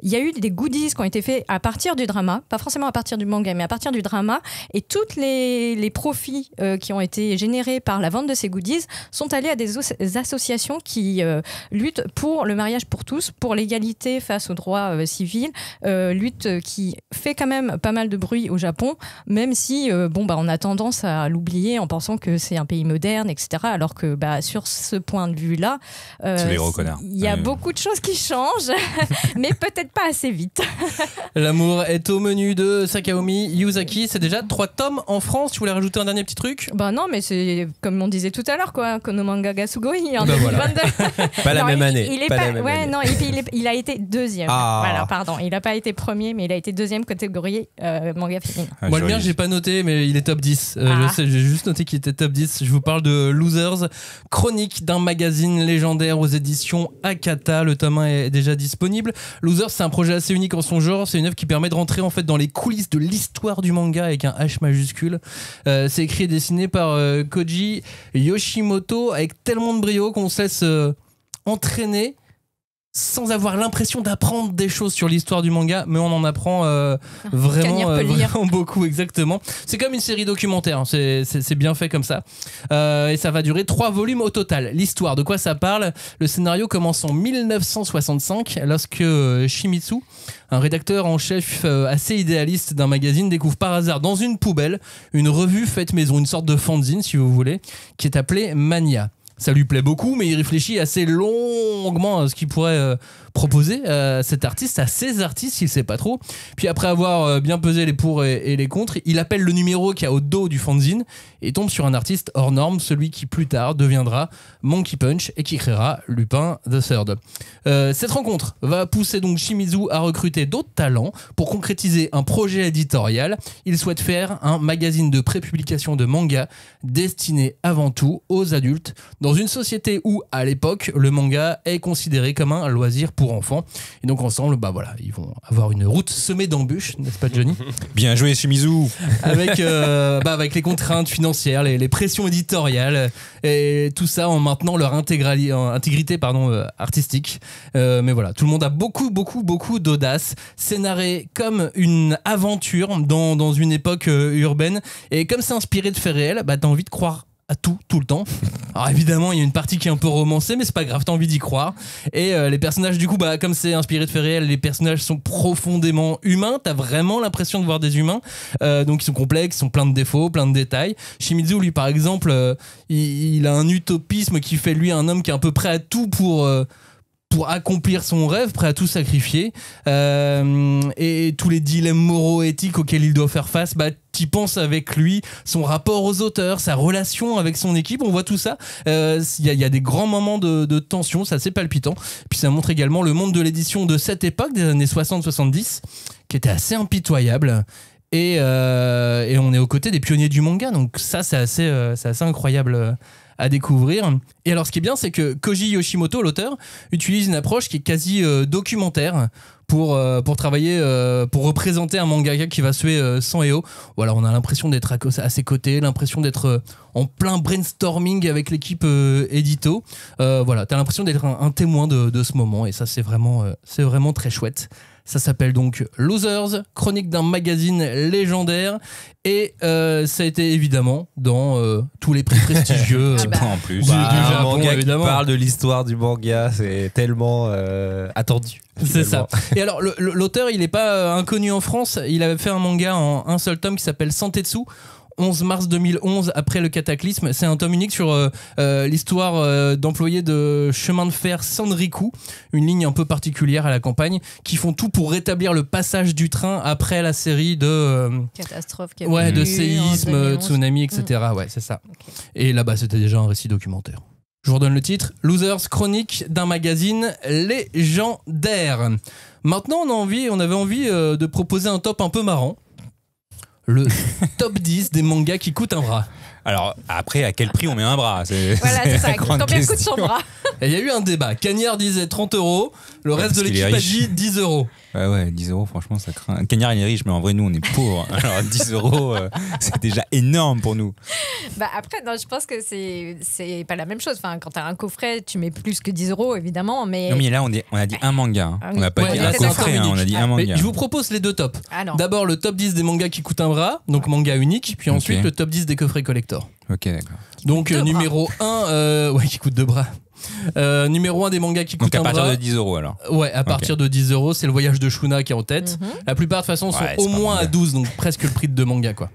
il y a eu des goodies qui ont été faits à partir du drama, pas forcément à partir du manga, mais à partir du drama, et tous les profits qui ont été générés par la vente de ces goodies sont allés à des associations qui luttent pour le mariage pour tous, pour l'égalité face aux droits civils, lutte qui fait quand même pas mal de bruit au Japon, même si on a tendance à l'oublier en pensant que c'est un pays moderne, etc. Alors que sur ce point de vue-là, il y a beaucoup de choses qui changent, mais peut-être pas assez vite. L'amour est au menu de Sakaomi Yuzaki. C'est déjà 3 tomes en France. Tu voulais rajouter un dernier petit truc ? Non, mais c'est comme on disait tout à l'heure, quoi. Konomanga ga Sugoi en 2022. Voilà. Pas la même année. Il a été deuxième. Voilà, pardon. Il n'a pas été premier, mais il a été deuxième catégorie manga féminin. Moi, le mien, j'ai pas noté, mais il est top 10. Je sais, j'ai juste noté qu'il était top 10. Je vous parle de Losers, chronique d'un magazine légendaire aux éditions Akata. Le tome 1 est déjà disponible. Losers, c'est un projet assez unique en son genre. C'est une œuvre qui permet de rentrer en fait dans les coulisses de l'histoire du manga avec un H majuscule. C'est écrit et dessiné par Koji Yoshimoto avec tellement de brio qu'on se laisse entraîner sans avoir l'impression d'apprendre des choses sur l'histoire du manga, mais on en apprend vraiment beaucoup, exactement. C'est comme une série documentaire, hein. C'est bien fait comme ça. Et ça va durer 3 volumes au total. L'histoire, de quoi ça parle ? Le scénario commence en 1965, lorsque Shimizu, un rédacteur en chef assez idéaliste d'un magazine, découvre par hasard dans une poubelle une revue faite maison, une sorte de fanzine si vous voulez, qui est appelée Mania. Ça lui plaît beaucoup, mais il réfléchit assez longuement à ce qu'il pourrait proposer à cet artiste, à ces artistes, il sait pas trop. Puis après avoir bien pesé les pour et les contre, il appelle le numéro qu'il y a au dos du fanzine et tombe sur un artiste hors norme, celui qui plus tard deviendra Monkey Punch et qui créera Lupin the Third. Cette rencontre va pousser donc Shimizu à recruter d'autres talents pour concrétiser un projet éditorial. Il souhaite faire un magazine de prépublication de manga destiné avant tout aux adultes, dans une société où, à l'époque, le manga est considéré comme un loisir pour enfants. Et donc ensemble, ils vont avoir une route semée d'embûches, n'est-ce pas Johnny ? Bien joué Shimizu. Avec les contraintes financières, les pressions éditoriales, et tout ça en maintenant leur intégrité artistique. Mais voilà, tout le monde a beaucoup d'audace. C'est narré comme une aventure dans une époque urbaine. Et comme c'est inspiré de faits réels, t'as envie de croire à tout le temps. Alors évidemment, il y a une partie qui est un peu romancée, mais c'est pas grave, t'as envie d'y croire. Et les personnages, du coup, comme c'est inspiré de faits réels, les personnages sont profondément humains. T'as vraiment l'impression de voir des humains. Donc ils sont complexes, ils sont pleins de défauts, plein de détails. Shimizu, lui, par exemple, il a un utopisme qui fait de lui un homme qui est un peu prêt à tout pour accomplir son rêve, prêt à tout sacrifier, et tous les dilemmes moraux, éthiques auxquels il doit faire face, t'y penses avec lui, son rapport aux auteurs, sa relation avec son équipe, on voit tout ça. Il y a des grands moments de tension, c'est assez palpitant. Puis ça montre également le monde de l'édition de cette époque, des années 60-70, qui était assez impitoyable. Et on est aux côtés des pionniers du manga, donc ça c'est assez incroyable à découvrir. Et alors ce qui est bien, c'est que Koji Yoshimoto, l'auteur, utilise une approche qui est quasi documentaire pour travailler, pour représenter un mangaka qui va suer sang et eau. Voilà, on a l'impression d'être à ses côtés, l'impression d'être en plein brainstorming avec l'équipe édito. Voilà, t'as l'impression d'être un témoin de ce moment, et ça c'est vraiment très chouette. Ça s'appelle donc Losers, chronique d'un magazine légendaire, et ça a été évidemment dans tous les prix prestigieux en plus. du Japon, manga évidemment. qui parle de l'histoire du manga, c'est tellement attendu. C'est ça. Et alors l'auteur, il est pas inconnu en France. Il avait fait un manga en un seul tome qui s'appelle Santetsu, 11 mars 2011, après le cataclysme. C'est un tome unique sur l'histoire d'employés de chemin de fer Sanriku, une ligne un peu particulière à la campagne, qui font tout pour rétablir le passage du train après la série de catastrophe de séisme, tsunami, etc. Ouais, c'est ça. Okay. Et là-bas, c'était déjà un récit documentaire. Je vous redonne le titre, Losers, chronique d'un magazine légendaire. Maintenant, on avait envie de proposer un top un peu marrant. Le top 10 des mangas qui coûtent un bras. Alors, après, à quel prix on met un bras ? C'est ça. Combien coûte son bras ? Il y a eu un débat. Cagnard disait 30 €, le reste de l'équipe a dit 10 €. Ouais, 10 €, franchement, ça craint. Cagnard, il est riche, mais en vrai, nous, on est pauvres. Alors, 10 €, c'est déjà énorme pour nous. Bah après, non, je pense que c'est pas la même chose. Enfin, quand t'as un coffret, tu mets plus que 10 €, évidemment. Mais... Non, mais là, on a dit un manga. Hein. Ah On n'a pas Ouais, dit là, un c'est coffret, un hein, on a dit un Mais manga. je vous propose les deux tops. Alors. D'abord le top 10 des mangas qui coûtent un bras, donc manga unique, puis ensuite Ok. le top 10 des coffrets collector. Ok, d'accord. Donc Deux bras. numéro 1, ouais, qui coûte 2 bras. Numéro 1 des mangas qui coûtent Donc à un partir bras. de 10 € alors. Ouais, à partir de 10 €, c'est le voyage de Shuna qui est en tête. La plupart de toute façon sont Ouais, au c'est pas moins à manga. 12, donc presque le prix de 2 mangas quoi.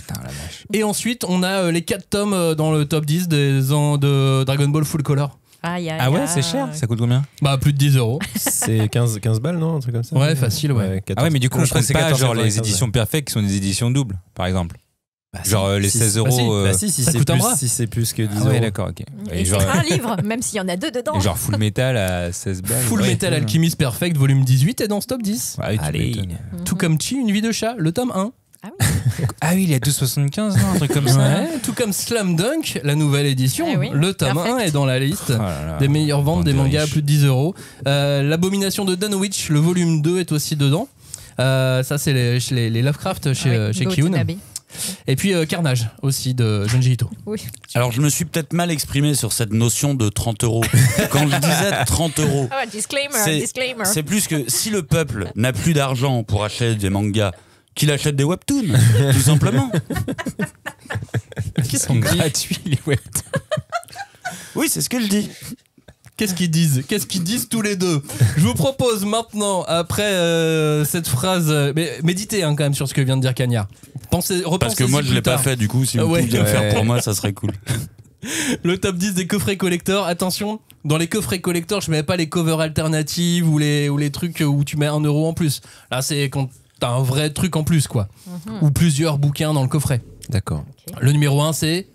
Putain, la vache. Et ensuite, on a les 4 tomes dans le top 10 de Dragon Ball Full Color. Aïe, aïe, Ah ouais, aïe. c'est cher. Ça coûte combien? Bah plus de 10 €. C'est 15 balles, non? Un truc comme ça? Ouais, facile, ouais. 14. Ah ouais, mais du coup, Non, on je crois prenne que c'est pas 14, genre les 95, éditions perfectes qui sont des éditions doubles, par exemple. Bah, Genre les si, 16 bah, si. €. Bah si, si Ça c'est coûte un plus, bras. si c'est plus que 10 Ah ouais, €. d'accord, ok. Et genre, c'est un livre, même s'il y en a 2 dedans. et genre Full Metal à 16 balles. Full Ouais. Metal Alchemist Perfect, volume 18 est dans ce top 10. Ouais, tu Allez. m'étonnes. Tout comme Chi, une vie de chat, le tome 1. Ah oui, il est à 2,75, non, un truc comme ça. Ouais, tout comme Slam Dunk, la nouvelle édition. Eh oui, le tome perfect. 1 est dans la liste Oh là là. des meilleures ventes Bande des de mangas à riches. plus de 10 €. L'abomination de Danwich, le volume 2 est aussi dedans. Ça, c'est les Lovecraft chez Go Kiun. Tanabe. Et puis Carnage aussi de Junji Ito. Oui. Alors je me suis peut-être mal exprimé sur cette notion de 30 €. Quand je disais 30 €, Ah, disclaimer, C'est- disclaimer. c'est plus que si le peuple n'a plus d'argent pour acheter des mangas, qu'il achète des webtoons, tout simplement. Ils sont gratuits, les webtoons. Oui, c'est ce que je dis. Qu'est-ce qu'ils disent? Qu'est-ce qu'ils disent tous les deux? Je vous propose maintenant, après cette phrase, mais méditez quand même sur ce que vient de dire Cagnard. Repensez-y Parce que moi je plus l'ai pas tard. fait, du coup, si vous Ouais. pouviez le faire pour moi, ça serait cool. Le top 10 des coffrets collector. Attention, dans les coffrets collector, je mets pas les covers alternatives ou les trucs où tu mets 1 € en plus. Là, c'est quand t'as un vrai truc en plus, quoi. Ou plusieurs bouquins dans le coffret. D'accord. Le numéro 1, c'est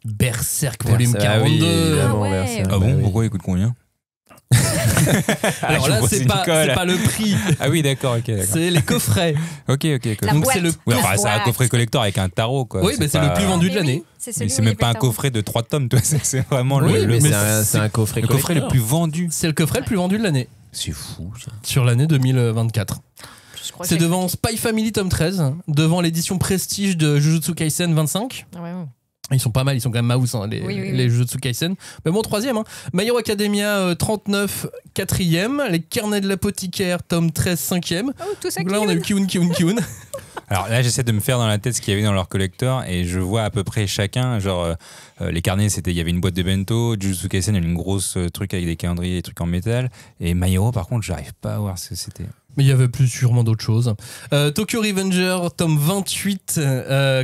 Berserk, volume Ah oui, 42. évidemment, Ah ouais. Berserk. Ah bon, Bah oui. pourquoi il coûte combien? Alors je là, vois, c'est une pas colle. le prix, Ah oui, d'accord, ok, d'accord. c'est les coffrets. Ok. La Donc boîte. c'est le Ouais, enfin, c'est un boîte. coffret collector avec un tarot, quoi. Oui, mais c'est le plus vendu de Mais oui, l'année. c'est Mais celui c'est où même il y pas un avait le tarot. coffret de 3 tomes, toi. C'est vraiment Oui, le, mais Mais c'est- c'est un coffret le coffret le collector. plus vendu. C'est le coffret le plus vendu de l'année, C'est fou, ça. sur l'année 2024. Je crois que C'est j'ai- devant Spy Family tome 13, devant l'édition Prestige de Jujutsu Kaisen 25. Ah ouais, ouais. Ils sont pas mal, ils sont quand même mouse, les, Oui, oui, les oui. Jujutsu Kaisen. Mais bon, 3e. Hein. My Hero Academia 39, 4e. Les Carnets de l'apothicaire, tome 13, 5e. Oh, tout ça Donc là, on a eu Kiun. Alors là, j'essaie de me faire dans la tête ce qu'il y avait dans leur collector et je vois à peu près chacun. Genre, les carnets, il y avait une boîte de bento. Jujutsu Kaisen, il y avait une grosse truc avec des calendriers, des trucs en métal. Et My Hero, par contre, j'arrive pas à voir ce que c'était. Mais il y avait plus sûrement d'autres choses. Tokyo Revenger, tome 28,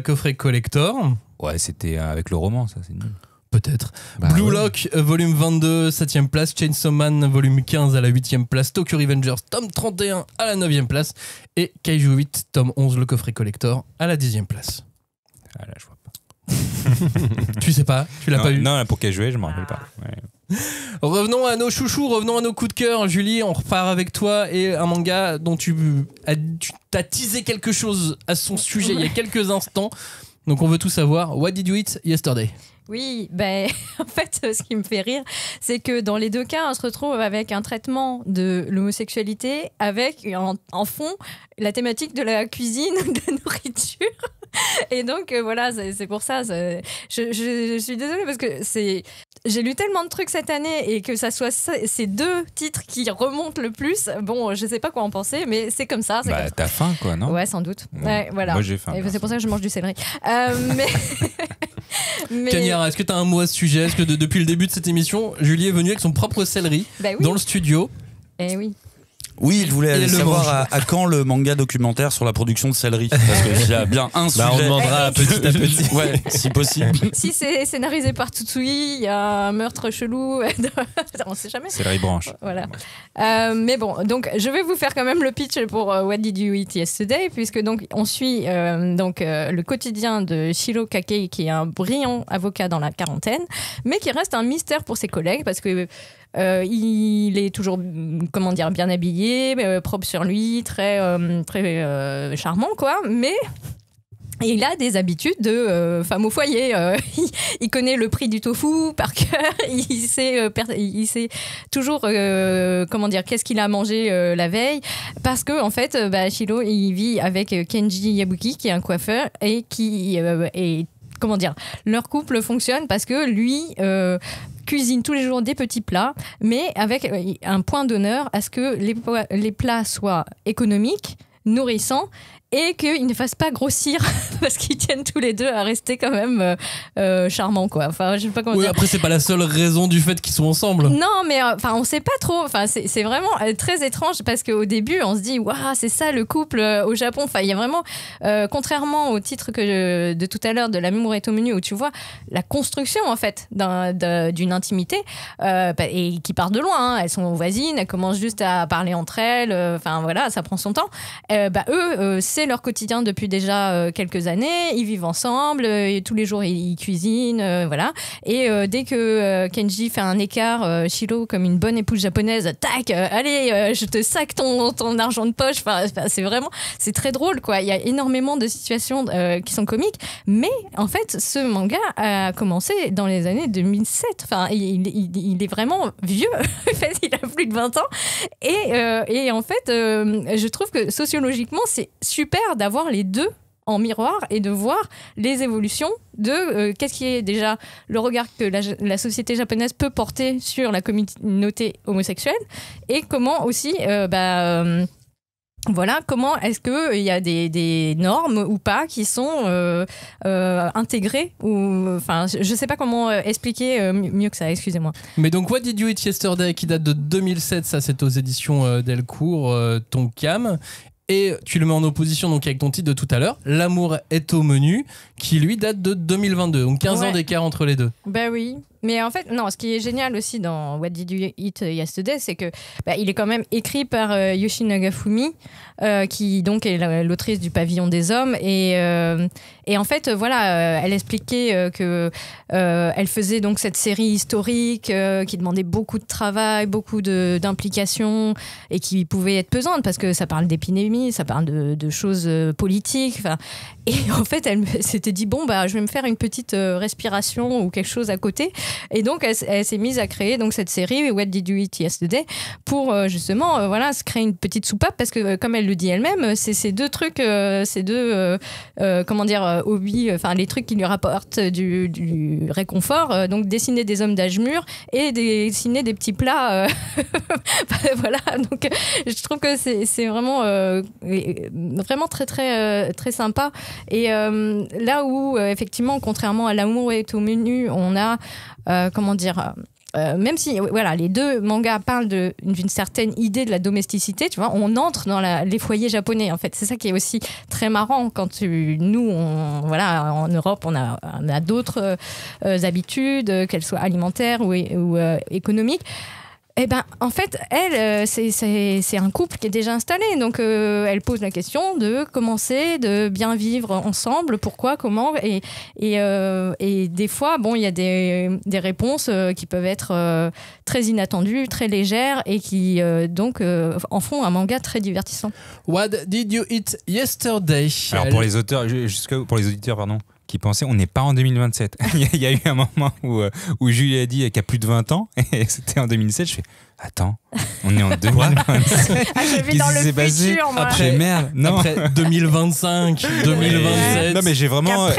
coffret collector. Ouais, c'était avec le roman, ça, c'est nul. Peut-être. Bah Blue ouais. Lock, volume 22, 7e place. Chainsaw Man, volume 15 à la 8e place. Tokyo Revengers, tome 31 à la 9e place. Et Kaiju 8, tome 11, le coffret collector, à la 10e place. Ah là, je vois pas. Tu sais pas? Tu l'as Non, pas eu? Non, pour qu'elle jouait, je me rappelle pas. Ouais. Revenons à nos chouchous, revenons à nos coups de cœur. Julie, on repart avec toi et un manga dont tu t'as teasé quelque chose à son sujet il y a quelques instants. Donc on veut tout savoir. What did you eat yesterday? Oui, ben en fait, ce qui me fait rire, c'est que dans les deux cas, on se retrouve avec un traitement de l'homosexualité avec en fond la thématique de la cuisine, de la nourriture. Et donc voilà, c'est pour ça. Je suis désolée parce que j'ai lu tellement de trucs cette année et que ça soit ces deux titres qui remontent le plus. Bon, je sais pas quoi en penser, mais c'est comme ça. Bah, t'as faim, quoi, non? Ouais, sans doute. Ouais, voilà. Moi, j'ai faim. Et c'est pour ça que je mange du céleri. Mais Cagnard, est-ce que tu as un mot à ce sujet? Est-ce que depuis le début de cette émission, Julie est venue avec son propre céleri bah oui. dans le studio? Eh oui. Oui, je voulais Et le savoir mange. à quand le manga documentaire sur la production de céleri. Parce qu'il y a bien un sujet. Bah, on demandera petit à petit. Ouais, si possible. Si c'est scénarisé par Tutsui, il y a un meurtre chelou. On sait jamais. Céleri branche. Voilà. Mais bon, donc je vais vous faire quand même le pitch pour What Did You Eat Yesterday, puisque donc on suit le quotidien de Shiro Kakei, qui est un brillant avocat dans la quarantaine, mais qui reste un mystère pour ses collègues parce que il est toujours, comment dire, bien habillé, propre sur lui, très charmant, quoi, mais il a des habitudes de femme au foyer. Il connaît le prix du tofu par cœur. Il sait toujours comment dire, qu'est-ce qu'il a mangé la veille. Parce que en fait, Shiro, il vit avec Kenji Yabuki, qui est un coiffeur et qui est comment dire, leur couple fonctionne parce que lui cuisine tous les jours des petits plats, mais avec un point d'honneur à ce que les plats soient économiques, nourrissants, et qu'ils ne fassent pas grossir parce qu'ils tiennent tous les deux à rester quand même charmants, quoi. Enfin, je sais pas comment dire. Après, c'est pas la seule raison du fait qu'ils sont ensemble. Non, mais on sait pas trop. Enfin, c'est vraiment très étrange parce qu'au début, on se dit, waouh, c'est ça le couple au Japon. Enfin, il y a vraiment, contrairement au titre de tout à l'heure de L'amour est au menu, où tu vois la construction en fait d'une intimité et qui part de loin. Hein. Elles sont voisines, elles commencent juste à parler entre elles. Enfin voilà, ça prend son temps. Eux, c'est leur quotidien depuis déjà quelques années. Ils vivent ensemble et tous les jours ils cuisinent, voilà. Et dès que Kenji fait un écart, Shiro, comme une bonne épouse japonaise, tac, allez, je te sac ton argent de poche. Enfin, c'est très drôle, quoi. Il y a énormément de situations qui sont comiques, mais en fait, ce manga a commencé dans les années 2007. Enfin, il est vraiment vieux. En fait, il a plus de 20 ans. Et en fait, je trouve que sociologiquement, c'est super d'avoir les deux en miroir et de voir les évolutions de qu'est-ce qui est déjà le regard que la société japonaise peut porter sur la communauté homosexuelle et comment aussi voilà, comment est-ce qu'il y a des normes ou pas qui sont intégrées ou, enfin, je ne sais pas comment expliquer mieux que ça, excusez-moi. Mais donc, What Did You Eat Yesterday, qui date de 2007, ça c'est aux éditions Delcourt, Tonkam. Et tu le mets en opposition donc avec ton titre de tout à l'heure, L'amour est au menu, qui lui date de 2022, donc 15 ans d'écart entre les deux. Bah oui. Mais en fait, non, ce qui est génial aussi dans What Did You Eat Yesterday, c'est que il est quand même écrit par Yoshinaga Fumi, qui donc est l'autrice du Pavillon des Hommes. Et en fait, voilà, elle expliquait que elle faisait donc cette série historique qui demandait beaucoup de travail, beaucoup d'implication et qui pouvait être pesante parce que ça parle d'épidémie, ça parle de choses politiques. Et en fait, elle s'était dit, bon, je vais me faire une petite respiration ou quelque chose à côté. Et donc, elle s'est mise à créer donc, cette série, What Did You Eat Yesterday, pour justement voilà, se créer une petite soupape, parce que comme elle le dit elle-même, c'est ces deux trucs, comment dire, hobbies, enfin les trucs qui lui rapportent du réconfort, donc dessiner des hommes d'âge mûr et dessiner des petits plats. Voilà, donc je trouve que c'est vraiment, vraiment très, très, très sympa. Et là où, effectivement, contrairement à L'amour est au menu, on a comment dire, même si voilà, les deux mangas parlent d'une certaine idée de la domesticité, tu vois, on entre dans les foyers japonais en fait. C'est ça qui est aussi très marrant quand nous, voilà, en Europe, on a d'autres habitudes, qu'elles soient alimentaires ou économiques. Eh ben, en fait, elle, c'est un couple qui est déjà installé. Donc, elle pose la question de commencer, de bien vivre ensemble. Pourquoi, comment et des fois, bon, il y a des réponses qui peuvent être très inattendues, très légères et qui, donc, en font un manga très divertissant. What Did You Eat Yesterday? Alors, pour les auteurs, pour les auditeurs, pardon, qui pensaient, on n'est pas en 2027. Il y a eu un moment où Julie a dit qu'il y a plus de 20 ans, et c'était en 2007. Je fais, attends, on est en 2027. Je vis dans le futur, moi. Après 2025, 2027. Non, mais j'ai vraiment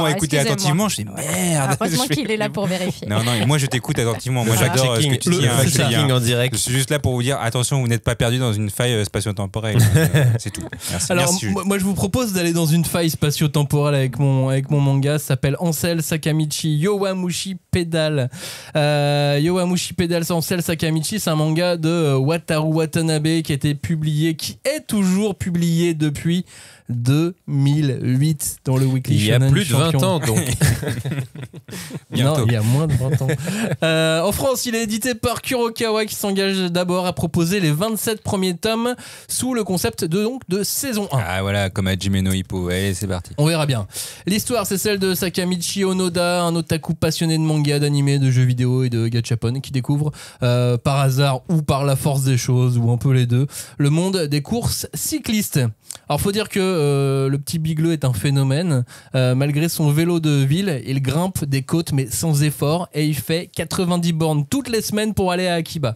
écouté attentivement. Je fais merde. Heureusement qu'il est là pour vérifier. Non, moi je t'écoute attentivement. Moi j'adore ce que tu dis. Fact-checking en direct. Je suis juste là pour vous dire, attention, vous n'êtes pas perdu dans une faille spatio-temporelle. C'est tout. Merci. Alors, merci, moi je vous propose d'aller dans une faille spatio-temporelle avec mon manga. Ça s'appelle Ansel Sakamichi Yowamushi Pedal. Yowamushi Pedal, c'est Ansel Sakamichi. C'est un manga de Wataru Watanabe qui a été publié, qui est toujours publié depuis 2008 dans le Weekly Shonen. Il y a plus de 20 ans donc. Non, il y a moins de 20 ans. En France, il est édité par Kurokawa qui s'engage d'abord à proposer les 27 premiers tomes sous le concept de saison 1. Ah voilà, comme Hajime no Ippo. Allez, c'est parti. On verra bien. L'histoire, c'est celle de Sakamichi Onoda, un otaku passionné de manga, d'anime, de jeux vidéo et de gachapon qui découvre par hasard ou par la force des choses ou un peu les deux le monde des courses cyclistes. Alors faut dire que le petit Bigleux est un phénomène. Malgré son vélo de ville, il grimpe des côtes mais sans effort et il fait 90 bornes toutes les semaines pour aller à Akiba.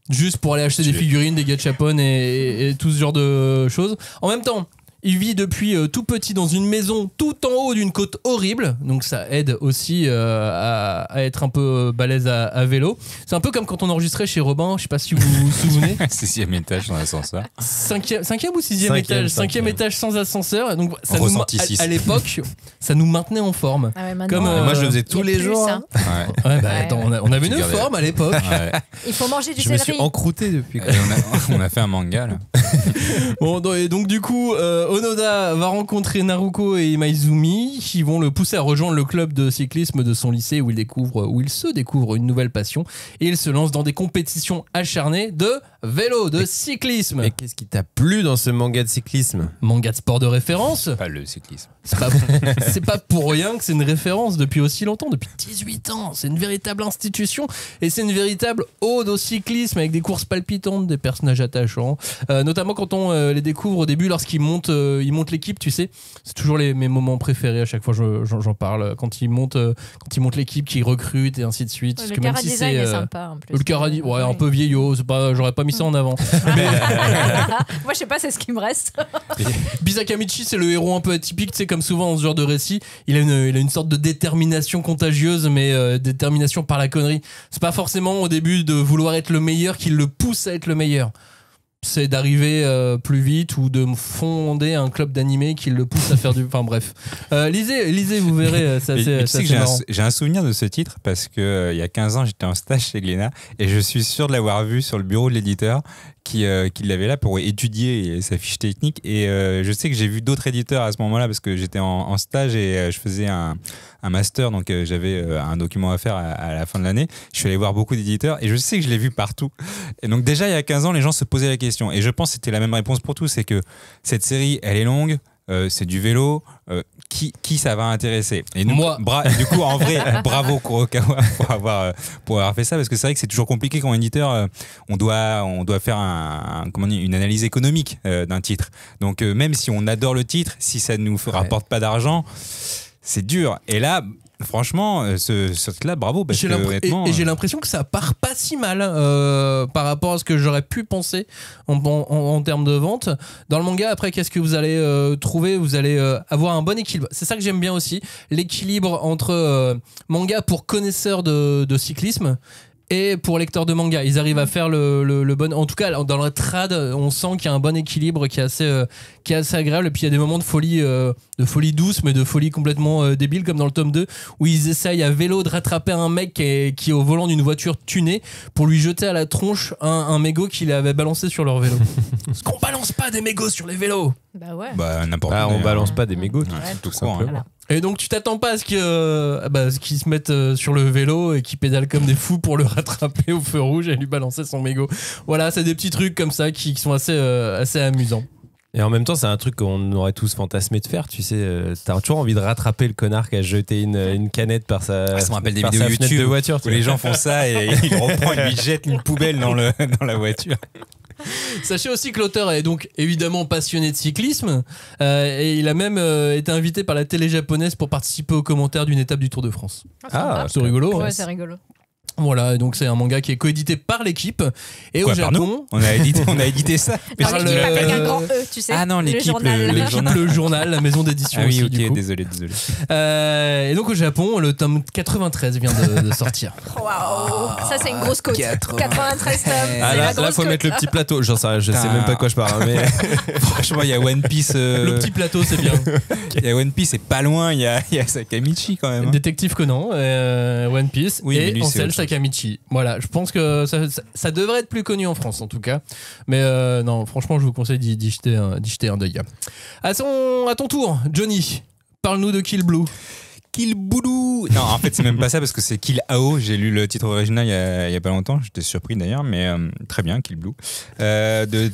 Juste pour aller acheter des figurines, des gachapon et tout ce genre de choses. En même temps, Il vit depuis tout petit dans une maison tout en haut d'une côte horrible, donc ça aide aussi à être un peu balèze à vélo. C'est un peu comme quand on enregistrait chez Robin, je sais pas si vous vous souvenez. 6e étage dans l'ascenseur. Cinquième ou sixième étage. Cinquième étage sans ascenseur. Donc ça Ressenti 6. à l'époque, ça nous maintenait en forme. Ah ouais, Comme, moi je le faisais tous les jours. Hein. Ouais, bah, attends, on avait une forme à l'époque. Ouais. Il faut manger du Je me céleri. suis encrouté depuis. Et on a fait un manga là. Bon, et donc du coup, Onoda va rencontrer Naruko et Maizumi qui vont le pousser à rejoindre le club de cyclisme de son lycée où il se découvre une nouvelle passion et il se lance dans des compétitions acharnées de vélo, de cyclisme. Et qu'est-ce qui t'a plu dans ce manga de cyclisme? Manga de sport de référence. Pas le cyclisme. C'est pas pour rien que c'est une référence depuis aussi longtemps, depuis 18 ans. C'est une véritable institution et c'est une véritable ode au cyclisme avec des courses palpitantes, des personnages attachants. Notamment quand on les découvre au début lorsqu'ils montent l'équipe, tu sais. C'est toujours mes moments préférés à chaque fois j'en parle. Quand ils montent l'équipe, qu'ils recrutent et ainsi de suite. Le cara design est sympa en plus. Le cara ouais, un peu vieillot. J'aurais pas mis ça en avant. Moi je sais pas, c'est ce qui me reste. Bizakamichi, c'est le héros un peu atypique, tu sais, comme souvent dans ce genre de récit, il a une sorte de détermination contagieuse, mais détermination par la connerie. C'est pas forcément au début de vouloir être le meilleur qui le pousse à être le meilleur. C'est d'arriver plus vite ou de fonder un club d'animé qui le pousse à faire du... Enfin bref. Lisez, vous verrez, c'est assez marrant. J'ai un souvenir de ce titre parce que il y a 15 ans, j'étais en stage chez Glénat et je suis sûr de l'avoir vu sur le bureau de l'éditeur qui l'avait là pour étudier sa fiche technique. Et je sais que j'ai vu d'autres éditeurs à ce moment-là parce que j'étais en stage et je faisais un master, donc j'avais un document à faire à la fin de l'année. Je suis allé voir beaucoup d'éditeurs et je sais que je l'ai vu partout. Et donc déjà, il y a 15 ans, les gens se posaient la question. Et je pense que c'était la même réponse pour tous, c'est que cette série, elle est longue, c'est du vélo, qui ça va intéresser? Et donc, moi. Du coup, en vrai, bravo Kurokawa pour avoir fait ça, parce que c'est vrai que c'est toujours compliqué quand éditeur, on doit faire une analyse économique d'un titre. Donc même si on adore le titre, si ça ne nous rapporte pas d'argent, c'est dur. Et là, franchement, ce truc-là, bravo. Parce et j'ai l'impression que ça part pas si mal par rapport à ce que j'aurais pu penser en termes de vente. Dans le manga, après, qu'est-ce que vous allez trouver? Vous allez avoir un bon équilibre. C'est ça que j'aime bien aussi. L'équilibre entre manga pour connaisseurs de cyclisme et pour lecteurs de manga. Ils arrivent à faire le bon... En tout cas, dans la trad, on sent qu'il y a un bon équilibre qui est assez agréable. Et puis il y a des moments de folie douce, mais de folie complètement débile, comme dans le tome 2, où ils essayent à vélo de rattraper un mec qui est au volant d'une voiture tunée pour lui jeter à la tronche un mégot qu'il avait balancé sur leur vélo. Parce qu'on balance pas des mégots sur les vélos. Bah ouais. N'importe quoi. On balance pas des mégots, tout simplement. Voilà. Et donc tu t'attends pas à ce qu'ils se mettent sur le vélo et qu'ils pédalent comme des fous pour le rattraper au feu rouge et lui balancer son mégot. Voilà, c'est des petits trucs comme ça qui sont assez amusants. Et en même temps, c'est un truc qu'on aurait tous fantasmé de faire, tu sais. T'as toujours envie de rattraper le connard qui a jeté une canette par sa ça me rappelle des par vidéos sa fenêtre YouTube de voiture. où les gens font ça et il reprend et lui jette une poubelle dans la voiture. Sachez aussi que l'auteur est donc évidemment passionné de cyclisme et il a même été invité par la télé japonaise pour participer aux commentaires d'une étape du Tour de France. C'est rigolo. Ouais, hein. c'est rigolo. Voilà, et donc c'est un manga qui est coédité par l'équipe et au Japon. On a édité ça. Par l'équipe avec un grand E, tu sais. Ah non, l'équipe, le journal, la maison d'édition. Ah oui, aussi, ok, du coup. désolé. Et donc au Japon, le tome 93 vient de sortir. Waouh, ça c'est une grosse côte. 93 tomes. Là, faut mettre le petit plateau. Genre ça, je sais même pas de quoi je parle. Hein, mais franchement, il y a One Piece. Le petit plateau, c'est bien. Il y a One Piece, c'est pas loin. Il y a Sakamichi quand même. Détective Conan, One Piece et Ansel Sakamichi. Voilà, je pense que ça devrait être plus connu en France en tout cas. Mais non, franchement, je vous conseille d'y jeter un œil. À ton tour, Johnny, parle-nous de Kill Blue. Kill Blue. Non, en fait, c'est même pas ça parce que c'est Kill Ao. J'ai lu le titre original il y a pas longtemps. J'étais surpris d'ailleurs, mais très bien, Kill Blue. De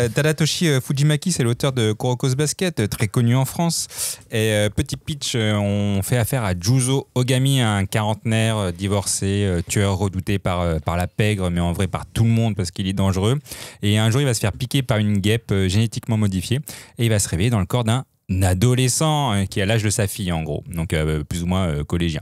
Tadatoshi Fujimaki, c'est l'auteur de Kuroko's Basket, très connu en France. Et petit pitch, on fait affaire à Juzo Ogami, un quarantenaire divorcé, tueur redouté par la pègre, mais en vrai par tout le monde parce qu'il est dangereux. Et un jour, il va se faire piquer par une guêpe génétiquement modifiée et il va se réveiller dans le corps d'un adolescent qui a l'âge de sa fille en gros, donc plus ou moins collégien.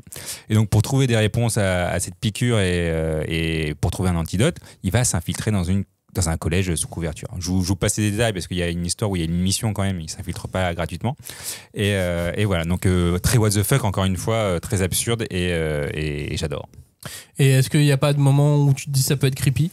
Et donc pour trouver des réponses à cette piqûre et pour trouver un antidote, il va s'infiltrer dans une dans un collège sous couverture. Je vous passe les détails parce qu'il y a une histoire où il y a une mission quand même, il ne s'infiltre pas gratuitement. Et voilà, donc très what the fuck, encore une fois, très absurde et j'adore. Et est-ce qu'il n'y a pas de moment où tu te dis ça peut être creepy ?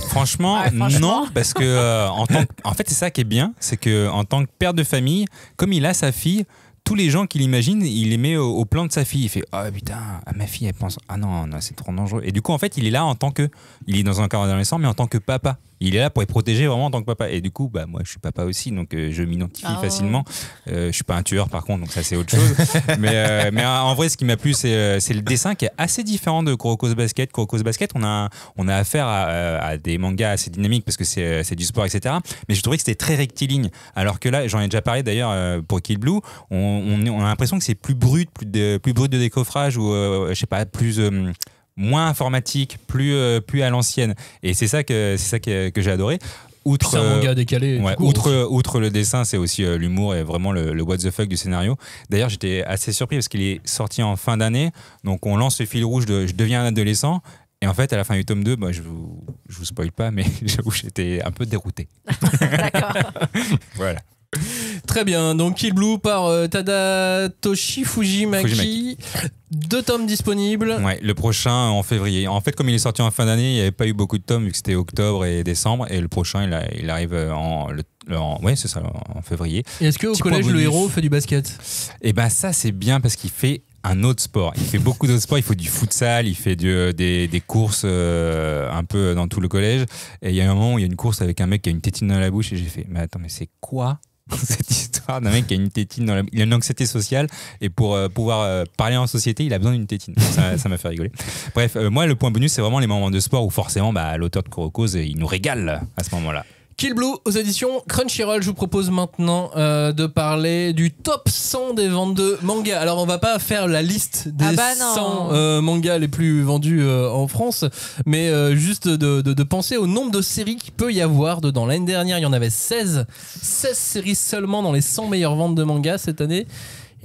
Franchement, non, parce que en fait c'est ça qui est bien, c'est que en tant que père de famille, comme il a sa fille, tous les gens qu'il imagine, il les met au plan de sa fille. Il fait « Ah putain, ma fille, elle pense... Ah non, c'est trop dangereux. » Et du coup, en fait, il est là en tant que... Il est dans un corps d'adolescent, mais en tant que papa. Il est là pour les protéger vraiment en tant que papa. Et du coup, bah, moi, je suis papa aussi, donc je m'identifie facilement. Je suis pas un tueur, par contre, donc ça, c'est autre chose. mais en vrai, ce qui m'a plu, c'est le dessin qui est assez différent de Kuroko's Basket. Kuroko's Basket, on a affaire à des mangas assez dynamiques parce que c'est du sport, etc. Mais je trouvais que c'était très rectiligne. Alors que là, j'en ai déjà parlé d'ailleurs pour Kill Blue, on a l'impression que c'est plus brut de décoffrage ou, je sais pas, moins informatique, plus à l'ancienne. Et c'est ça que j'ai adoré. C'est un manga décalé. Ouais, outre le dessin, c'est aussi l'humour et vraiment le what the fuck du scénario. D'ailleurs, j'étais assez surpris parce qu'il est sorti en fin d'année. Donc, on lance le fil rouge de je deviens un adolescent. Et en fait, à la fin du tome 2, je vous spoil pas, mais j'avoue, j'étais un peu dérouté. D'accord. Voilà. Très bien, donc Kill Blue par Tadatoshi Fujimaki. 2 tomes disponibles. Ouais, le prochain en février. En fait, comme il est sorti en fin d'année, il n'y avait pas eu beaucoup de tomes vu que c'était octobre et décembre. Et le prochain, il arrive en février. Et est-ce qu'au collège, le héros fait du basket ? Et ben ça, c'est bien parce qu'il fait un autre sport. Il fait beaucoup d'autres sports. Il fait du futsal, il fait des courses un peu dans tout le collège. Et il y a un moment où il y a une course avec un mec qui a une tétine dans la bouche et j'ai fait, mais attends, mais c'est quoi cette histoire d'un mec qui a une tétine dans la... Il a une anxiété sociale et pour pouvoir parler en société, il a besoin d'une tétine. Ça m'a fait rigoler. Bref, moi, le point bonus, c'est vraiment les moments de sport où forcément, l'auteur de Kuroko's, il nous régale à ce moment-là. Kill Blue aux éditions Crunchyroll. Je vous propose maintenant de parler du top 100 des ventes de mangas. Alors on va pas faire la liste des 100 mangas les plus vendus en France, mais juste de penser au nombre de séries qu'il peut y avoir dedans. L'année dernière, il y en avait 16 séries seulement dans les 100 meilleures ventes de mangas. Cette année,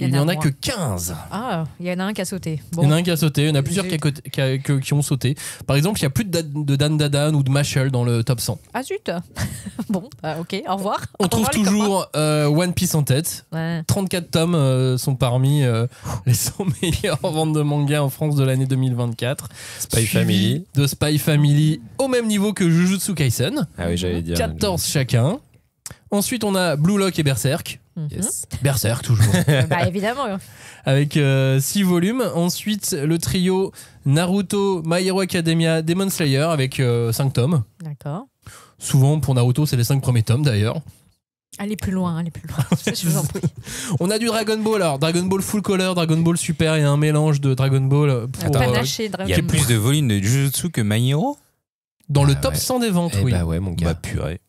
il n'y en a que 15. Ah, il y en a un qui a sauté. Bon. Il y en a un qui a sauté, il y en a plusieurs qui ont sauté. Par exemple, il n'y a plus de Dan Dadan ou de Mashal dans le top 100. Ah zut. Bon, ok, au revoir. On trouve toujours One Piece en tête. Ouais. 34 tomes sont parmi les 100 meilleures ventes de manga en France de l'année 2024. Spy Family. De Spy Family au même niveau que Jujutsu Kaisen. Ah oui, j'allais dire. 14 chacun. Ensuite, on a Blue Lock et Berserk. Yes. Berserk, toujours. Évidemment. Avec 6 volumes. Ensuite, le trio Naruto, My Hero Academia, Demon Slayer avec 5 tomes. D'accord. Souvent, pour Naruto, c'est les 5 premiers tomes d'ailleurs. Allez plus loin. Je vous en prie. On a du Dragon Ball. Alors, Dragon Ball Full Color, Dragon Ball Super et un mélange de Dragon Ball. Il y a plus de volumes de Jujutsu que My Hero dans le top 100 des ventes, oui. Bah ouais, mon gars. Bah purée.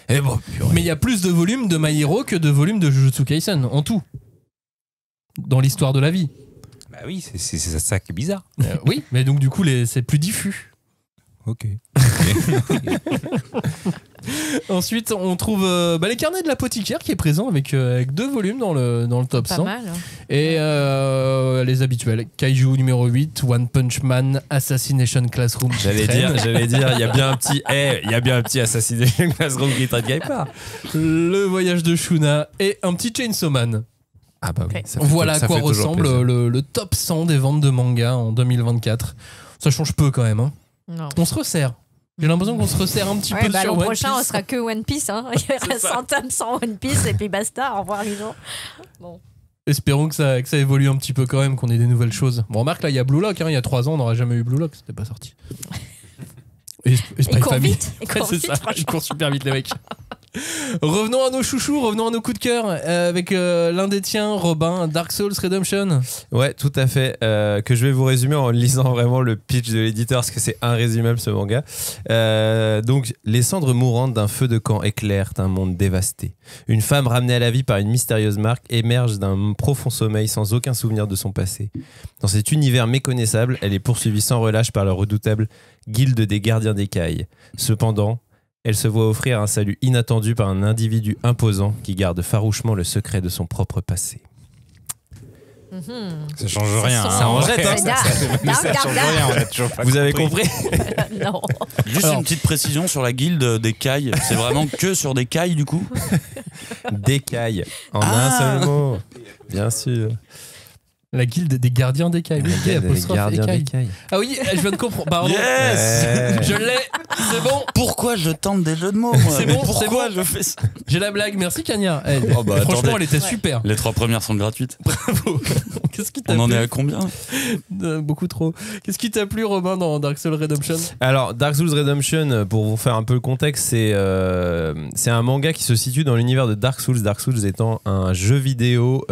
Mais il y a plus de volumes de My Hero que de volumes de Jujutsu Kaisen, en tout. Dans l'histoire de la vie. Bah oui, c'est ça qui est bizarre. Oui, mais donc du coup, c'est plus diffus. Ok. Ensuite, on trouve les carnets de l'apothicaire qui est présent avec 2 volumes dans le top 100. Pas mal. Et les habituels. Kaiju numéro 8, One Punch Man, Assassination Classroom. J'allais dire, il y a bien un petit Assassination Classroom qui traîne quelque part. Le voyage de Shuna et un petit Chainsaw Man. Ah bah oui. Voilà à quoi ressemble le top 100 des ventes de manga en 2024. Ça change peu quand même. Hein. Non. On se resserre. J'ai l'impression qu'on se resserre un petit peu sur One Piece. L'an prochain, on sera que One Piece. Hein. Il y aura 100 tomes sans One Piece et puis basta. Au revoir les gens. Bon. Espérons que ça évolue un petit peu quand même, qu'on ait des nouvelles choses. Bon, remarque, là, il y a Blue Lock. Il y a 3 ans, on n'aurait jamais eu Blue Lock. C'était pas sorti. Et Spy Family. C'est ça, ils courent super vite, les mecs. Revenons à nos chouchous, revenons à nos coups de cœur avec l'un des tiens, Robin, Dark Souls Redemption. Ouais, tout à fait. Que je vais vous résumer en lisant vraiment le pitch de l'éditeur parce que c'est irrésumable ce manga. Donc, les cendres mourantes d'un feu de camp éclairent un monde dévasté. Une femme ramenée à la vie par une mystérieuse marque émerge d'un profond sommeil sans aucun souvenir de son passé. Dans cet univers méconnaissable, elle est poursuivie sans relâche par la redoutable guilde des gardiens d'écailles. Cependant, elle se voit offrir un salut inattendu par un individu imposant qui garde farouchement le secret de son propre passé. Ça change rien. Ça en jette, hein. Ça change rien, on a toujours pas Vous avez compris? Non. Juste une petite précision sur la guilde des cailles. C'est vraiment que sur des cailles du coup? D'écailles. En un seul mot. Bien sûr. La guilde des gardiens d'écailles. Oui, Les apostrophe gardiens écailles. d'écailles. Ah oui, je viens de comprendre. Pardon. Yes. Je l'ai. C'est bon. Pourquoi je tente des jeux de mots moi C'est Mais bon, pourquoi c'est bon. je fais ça? J'ai la blague. Merci Kanya. Oh bah, Franchement, attendez. elle était super. Les 3 premières sont gratuites. Bravo. Qu'est-ce qui t'a On en plu est à combien? Beaucoup trop. Qu'est-ce qui t'a plu, Romain, dans Dark Souls Redemption? Alors, Dark Souls Redemption, pour vous faire un peu le contexte, c'est un manga qui se situe dans l'univers de Dark Souls. Dark Souls étant un jeu vidéo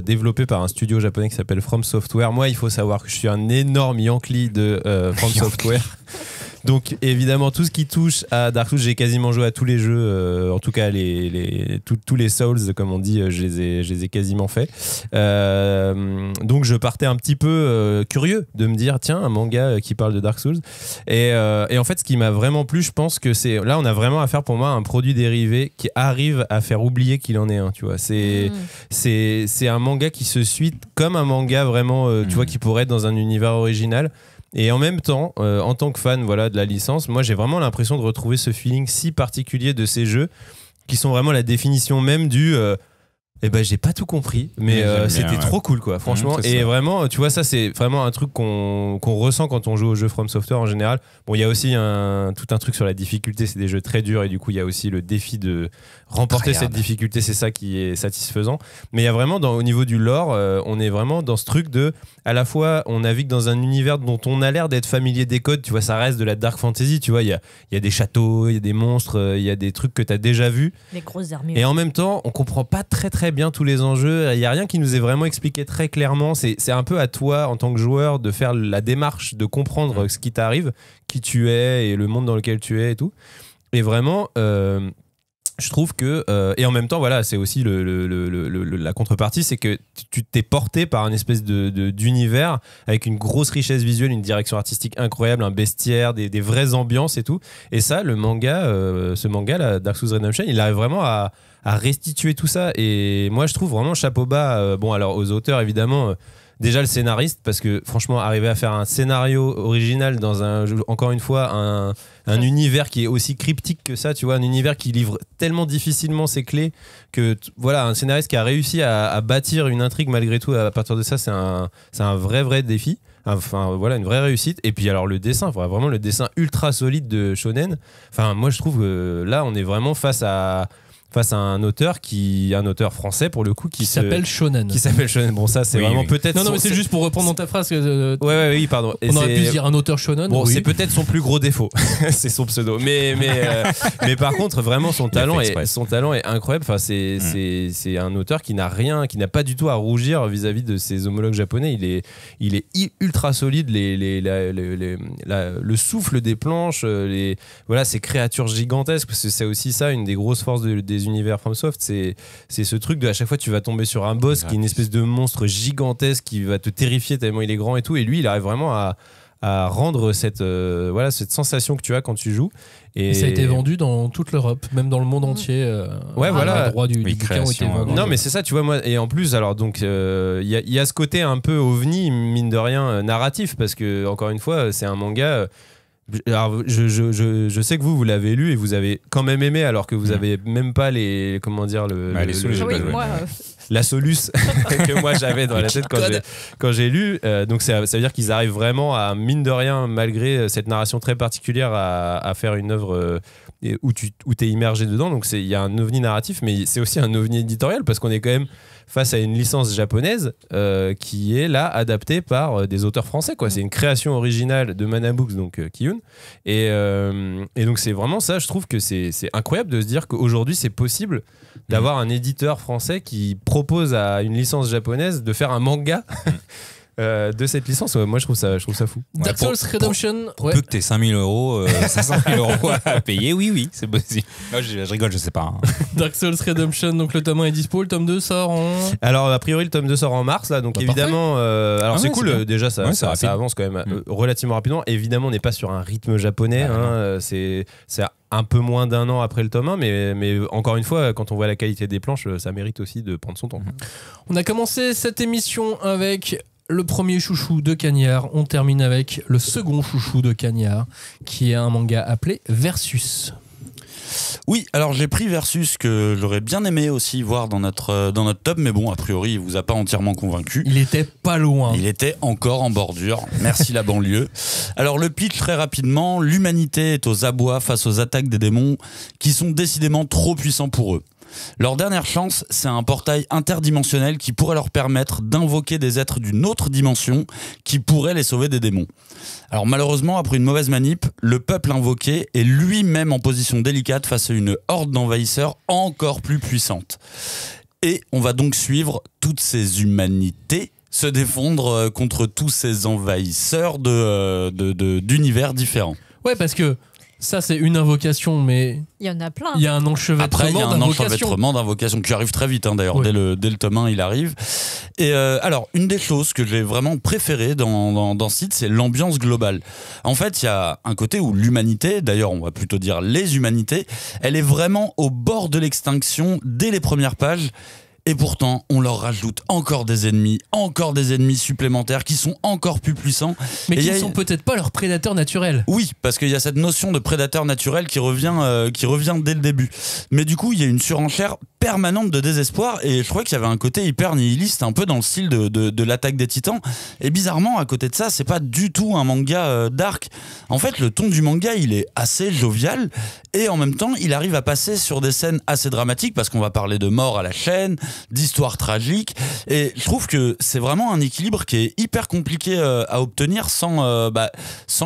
développé par un studio japonais qui s'appelle From Software. Moi, il faut savoir que je suis un énorme Yankee de From Software. Donc évidemment tout ce qui touche à Dark Souls, j'ai quasiment joué à tous les jeux, en tout cas tous les Souls comme on dit, je les ai quasiment fait. Donc je partais un petit peu curieux de me dire tiens, un manga qui parle de Dark Souls. Et en fait ce qui m'a vraiment plu, je pense que c'est là on a vraiment affaire pour moi à un produit dérivé qui arrive à faire oublier qu'il en est un, tu vois. C'est un manga qui se suit comme un manga vraiment tu vois, qui pourrait être dans un univers original. Et en même temps, en tant que fan voilà, de la licence, moi j'ai vraiment l'impression de retrouver ce feeling si particulier de ces jeux qui sont vraiment la définition même du eh ben j'ai pas tout compris, mais c'était trop cool quoi, franchement. Et vraiment, tu vois, ça c'est vraiment un truc qu'on ressent quand on joue aux jeux From Software en général. Bon, il y a aussi tout un truc sur la difficulté, c'est des jeux très durs et du coup il y a aussi le défi de remporter cette difficulté, c'est ça qui est satisfaisant. Mais il y a vraiment au niveau du lore, on est vraiment dans ce truc de à la fois on navigue dans un univers dont on a l'air d'être familier des codes, tu vois, ça reste de la dark fantasy, tu vois, il y a des châteaux, il y a des monstres, il y a des trucs que tu as déjà vus. Les grosses armures. Et en même temps, on comprend pas très bien tous les enjeux, il y a rien qui nous est vraiment expliqué très clairement, c'est un peu à toi en tant que joueur de faire la démarche de comprendre ce qui t'arrive, qui tu es et le monde dans lequel tu es et tout. Et vraiment je trouve que et en même temps voilà, c'est aussi la contrepartie, c'est que tu t'es porté par une espèce d'univers avec une grosse richesse visuelle, une direction artistique incroyable, un bestiaire, des vraies ambiances et tout. Et ça, le manga, ce manga là, Dark Souls Redemption, il arrive vraiment à restituer tout ça. Et moi je trouve vraiment chapeau bas, bon alors aux auteurs évidemment, déjà le scénariste, parce que franchement arriver à faire un scénario original dans encore une fois un univers qui est aussi cryptique que ça, tu vois, un univers qui livre tellement difficilement ses clés que voilà, un scénariste qui a réussi à bâtir une intrigue malgré tout à partir de ça, c'est un vrai défi. Enfin voilà, une vraie réussite. Et puis alors le dessin, vraiment le dessin ultra solide de Shonen. Enfin moi je trouve que là on est vraiment face à un auteur français pour le coup qui s'appelle Shonen. Qui s'appelle Shonen. Bon ça c'est vraiment peut-être. Non mais c'est juste pour reprendre dans ta phrase. Oui pardon. On aurait pu dire un auteur Shonen. Bon c'est peut-être son plus gros défaut. C'est son pseudo. Mais par contre vraiment son talent est incroyable. Enfin c'est un auteur qui n'a pas du tout à rougir vis-à-vis de ses homologues japonais. Il est ultra solide. Le souffle des planches, voilà ces créatures gigantesques. Parce que c'est aussi ça une des grosses forces des univers FromSoft, c'est ce truc de à chaque fois tu vas tomber sur un boss qui est une espèce de monstre gigantesque qui va te terrifier tellement il est grand et tout, et lui il arrive vraiment à rendre cette sensation que tu as quand tu joues. Et ça a été vendu dans toute l'Europe, même dans le monde entier. Voilà. Les droits du bouquin ont été vendus. Non, mais c'est ça, tu vois, moi. Et en plus, alors, donc, il y a ce côté un peu ovni, mine de rien, narratif, parce que, encore une fois, c'est un manga. Alors, je sais que vous l'avez lu et vous avez quand même aimé, alors que vous avez même pas les. Comment dire la soluce que moi j'avais dans la tête quand j'ai lu. Donc ça veut dire qu'ils arrivent vraiment à, mine de rien, malgré cette narration très particulière, à faire une œuvre où t'es immergé dedans. Donc il y a un ovni narratif, mais c'est aussi un ovni éditorial, parce qu'on est quand même face à une licence japonaise qui est là adaptée par des auteurs français, quoi. C'est une création originale de Mana Books, donc Kiyun. Et donc c'est vraiment ça, je trouve que c'est incroyable de se dire qu'aujourd'hui c'est possible d'avoir un éditeur français qui propose à une licence japonaise de faire un manga de cette licence. Moi, je trouve ça fou. Dark Souls Redemption. Pour peu que t'aies 5 000 €, 500 000 € à payer, oui, c'est possible. Non, je rigole, je sais pas. Hein. Dark Souls Redemption, donc le tome 1 est dispo, le tome 2 sort en... Alors, a priori, le tome 2 sort en mars, là, donc évidemment... alors, c'est cool, déjà, ça avance quand même relativement rapidement. Évidemment, on n'est pas sur un rythme japonais, c'est un peu moins d'un an après le tome 1, mais encore une fois, quand on voit la qualité des planches, ça mérite aussi de prendre son temps. On a commencé cette émission avec le premier chouchou de Cagnard. On termine avec le second chouchou de Cagnard, qui est un manga appelé Versus. Oui, alors j'ai pris Versus, que j'aurais bien aimé aussi voir dans notre top, mais bon, a priori, il vous a pas entièrement convaincu. Il était pas loin. Il était encore en bordure. Merci la banlieue. Alors le pitch, très rapidement, l'humanité est aux abois face aux attaques des démons qui sont décidément trop puissants pour eux. Leur dernière chance, c'est un portail interdimensionnel qui pourrait leur permettre d'invoquer des êtres d'une autre dimension qui pourraient les sauver des démons. Alors malheureusement, après une mauvaise manip, le peuple invoqué est lui-même en position délicate face à une horde d'envahisseurs encore plus puissante. Et on va donc suivre toutes ces humanités se défendre contre tous ces envahisseurs d'univers différents. Ouais, parce que ça, c'est une invocation, mais... Il y en a plein. Il y a un enchevêtrement d'invocations. Après, il y a un enchevêtrement d'invocations qui arrive très vite, d'ailleurs. Oui. Dès le tome 1, il arrive. Et alors, une des choses que j'ai vraiment préférées dans ce site, c'est l'ambiance globale. En fait, il y a un côté où l'humanité, d'ailleurs, on va plutôt dire les humanités, elle est vraiment au bord de l'extinction dès les premières pages. Et pourtant, on leur rajoute encore des ennemis supplémentaires qui sont encore plus puissants. Mais qui ne sont peut-être pas leurs prédateurs naturels. Oui, parce qu'il y a cette notion de prédateur naturel qui revient dès le début. Mais du coup, il y a une surenchère permanente de désespoir, et je crois qu'il y avait un côté hyper nihiliste, un peu dans le style de l'attaque des titans. Et bizarrement, à côté de ça, c'est pas du tout un manga dark. En fait, le ton du manga, il est assez jovial, et en même temps, il arrive à passer sur des scènes assez dramatiques, parce qu'on va parler de mort à la chaîne, d'histoires tragiques, et je trouve que c'est vraiment un équilibre qui est hyper compliqué à obtenir sans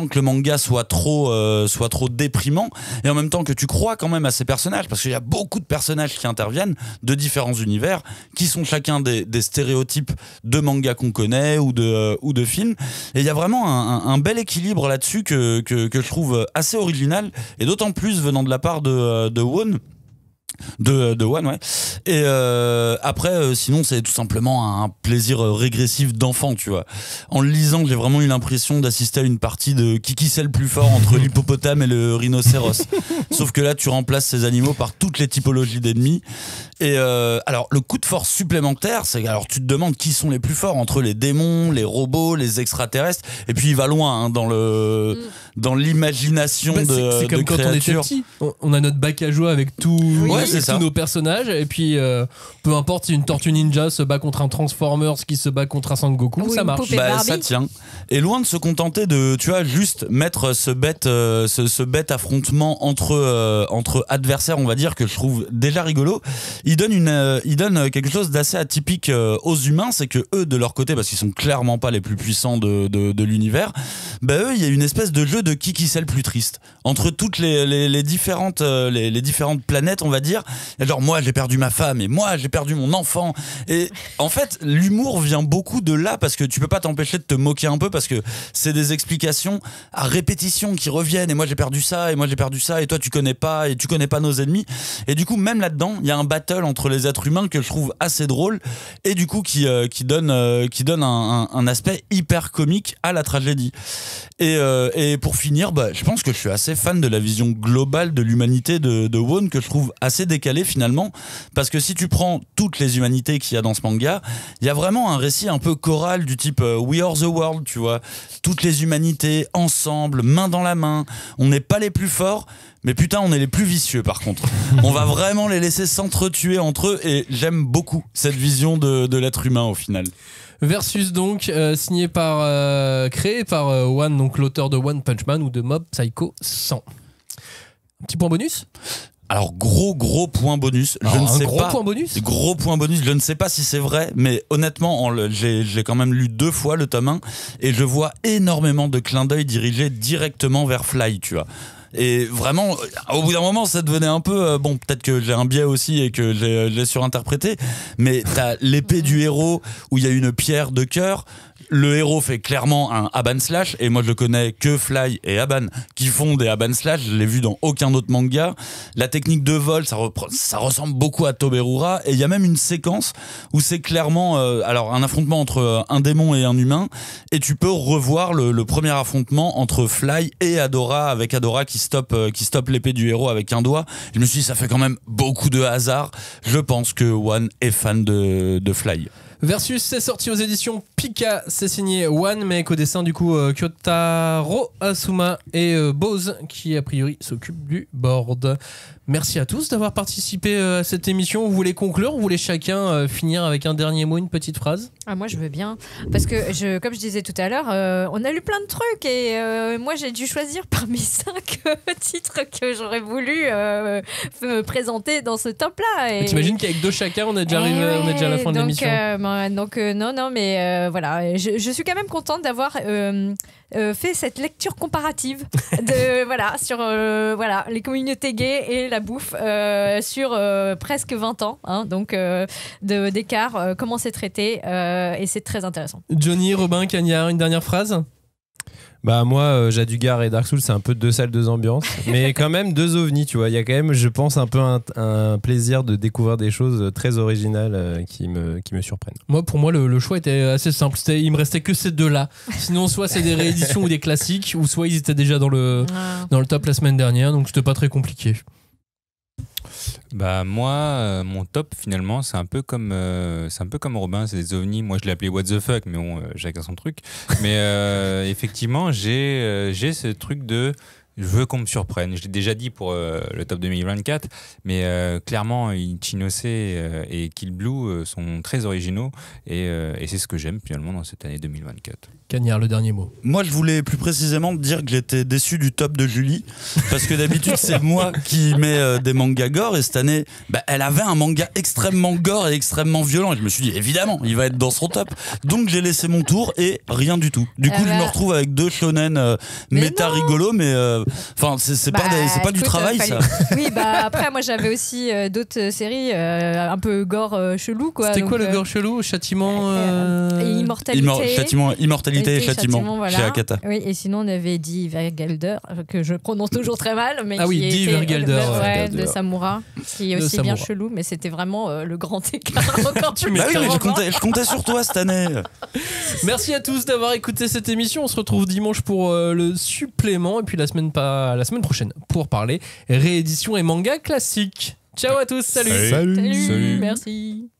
que le manga soit trop déprimant, et en même temps que tu crois quand même à ces personnages, parce qu'il y a beaucoup de personnages qui interviennent de différents univers qui sont chacun des stéréotypes de manga qu'on connaît ou de films, et il y a vraiment un bel équilibre là-dessus que je trouve assez original, et d'autant plus venant de la part de One. De One, ouais. Et après, sinon, c'est tout simplement un plaisir régressif d'enfant, tu vois. En le lisant, j'ai vraiment eu l'impression d'assister à une partie de qui c'est le plus fort entre l'hippopotame et le rhinocéros. Sauf que là, tu remplaces ces animaux par toutes les typologies d'ennemis. Et alors, le coup de force supplémentaire, c'est alors tu te demandes qui sont les plus forts entre les démons, les robots, les extraterrestres. Et puis il va loin dans l'imagination c'est comme quand on était petit. On a notre bac à jouer avec tous nos personnages, et puis peu importe si une tortue ninja se bat contre un Transformers qui se bat contre un Sangoku, ça marche. Ça tient. Et loin de se contenter de, tu vois, juste mettre ce bête affrontement entre adversaires, on va dire, que je trouve déjà rigolo. Il donne quelque chose d'assez atypique aux humains, c'est que eux, de leur côté, parce qu'ils sont clairement pas les plus puissants de l'univers, eux, il y a une espèce de jeu de qui c'est le plus triste entre toutes les différentes planètes, on va dire. Et genre, moi j'ai perdu ma femme, et moi j'ai perdu mon enfant, et en fait l'humour vient beaucoup de là, parce que tu peux pas t'empêcher de te moquer un peu, parce que c'est des explications à répétition qui reviennent, et moi j'ai perdu ça, et moi j'ai perdu ça, et toi tu connais pas nos ennemis, et du coup même là-dedans il y a un battle entre les êtres humains que je trouve assez drôle, et du coup qui donne un aspect hyper comique à la tragédie. Et pour finir, je pense que je suis assez fan de la vision globale de l'humanité de One, que je trouve assez décalée finalement, parce que si tu prends toutes les humanités qu'il y a dans ce manga, il y a vraiment un récit un peu choral du type We Are the World, tu vois, toutes les humanités ensemble, main dans la main, on n'est pas les plus forts, mais putain on est les plus vicieux par contre. On va vraiment les laisser s'entretuer entre eux, et j'aime beaucoup cette vision de l'être humain au final. Versus donc, créé par One, donc l'auteur de One Punch Man ou de Mob Psycho 100. Un petit point bonus ? Alors gros point bonus, je ne sais pas. Gros point bonus, je ne sais pas si c'est vrai, mais honnêtement, j'ai quand même lu 2 fois le tome 1, et je vois énormément de clins d'œil dirigés directement vers Fly, tu vois. Et vraiment, au bout d'un moment, ça devenait un peu... peut-être que j'ai un biais aussi et que j'ai surinterprété, mais t'as l'épée du héros où il y a une pierre de cœur. le héros fait clairement un Aban slash, et moi je connais que Fly et Aban qui font des Aban slash, je l'ai vu dans aucun autre manga. La technique de vol, ça ressemble beaucoup à Toberura, et il y a même une séquence où c'est clairement alors un affrontement entre un démon et un humain, et tu peux revoir le premier affrontement entre Fly et Adora, avec Adora qui stoppe l'épée du héros avec un doigt. Je me suis dit, ça fait quand même beaucoup de hasard. Je pense que One est fan de Fly. Versus, c'est sorti aux éditions Pika, c'est signé One, mais qu'au dessin du coup Kyotaro Asuma et Bose qui a priori s'occupe du board. Merci à tous d'avoir participé à cette émission. Vous voulez conclure? Vous voulez chacun finir avec un dernier mot, une petite phrase? Moi je veux bien, parce que comme je disais tout à l'heure, on a lu plein de trucs et moi j'ai dû choisir parmi 5 titres que j'aurais voulu me présenter dans ce top-là. Et... T'imagines qu'avec 2 chacun, on est déjà arrivé, on est déjà à la fin de l'émission. Donc non, mais voilà, je suis quand même contente d'avoir fait cette lecture comparative de sur les communautés gays et la bouffe sur presque 20 ans, hein, donc d'écart, comment c'est traité, et c'est très intéressant. Johnny, Robin, Cagnard, une dernière phrase? Bah moi, Jadugar et Dark Souls, c'est un peu 2 salles, 2 ambiances, mais quand même 2 ovnis, tu vois. Il y a quand même, je pense, un peu un plaisir de découvrir des choses très originales qui me surprennent. Pour moi, le choix était assez simple. Il me restait que ces 2-là. Sinon, soit c'est des rééditions ou des classiques, ou soit ils étaient déjà dans le top la semaine dernière, donc c'était pas très compliqué. Bah moi, mon top finalement, c'est un peu comme Robin, c'est des ovnis. Moi, je l'ai appelé What the fuck, mais bon, chacun son truc. Mais effectivement, j'ai ce truc de je veux qu'on me surprenne. Je l'ai déjà dit pour le top 2024, mais clairement, Ichinose et Kill Blue sont très originaux et c'est ce que j'aime finalement dans cette année 2024. Cagnard, le dernier mot. Moi, je voulais plus précisément dire que j'étais déçu du top de Julie, parce que d'habitude, c'est moi qui mets des mangas gore, et cette année, elle avait un manga extrêmement gore et extrêmement violent, et je me suis dit, évidemment, il va être dans son top. Donc, j'ai laissé mon tour, et rien du tout. Du coup, je me retrouve avec 2 shonen méta rigolos, mais c'est pas du travail, ça. Oui, après, moi, j'avais aussi d'autres séries un peu gore chelou, quoi. C'était quoi le gore chelou? Châtiment Immortalité et Châtiment, voilà. chez Akata. Oui, et sinon on avait Die Vergelder, que je prononce toujours très mal, mais qui Die était Vergelder, de Samura, qui est aussi bien chelou, mais c'était vraiment le grand écart. Encore plus je comptais sur toi cette année. Merci à tous d'avoir écouté cette émission. On se retrouve dimanche pour le supplément, et puis la semaine prochaine pour parler réédition et manga classique. Ciao à tous, salut. Salut. Merci.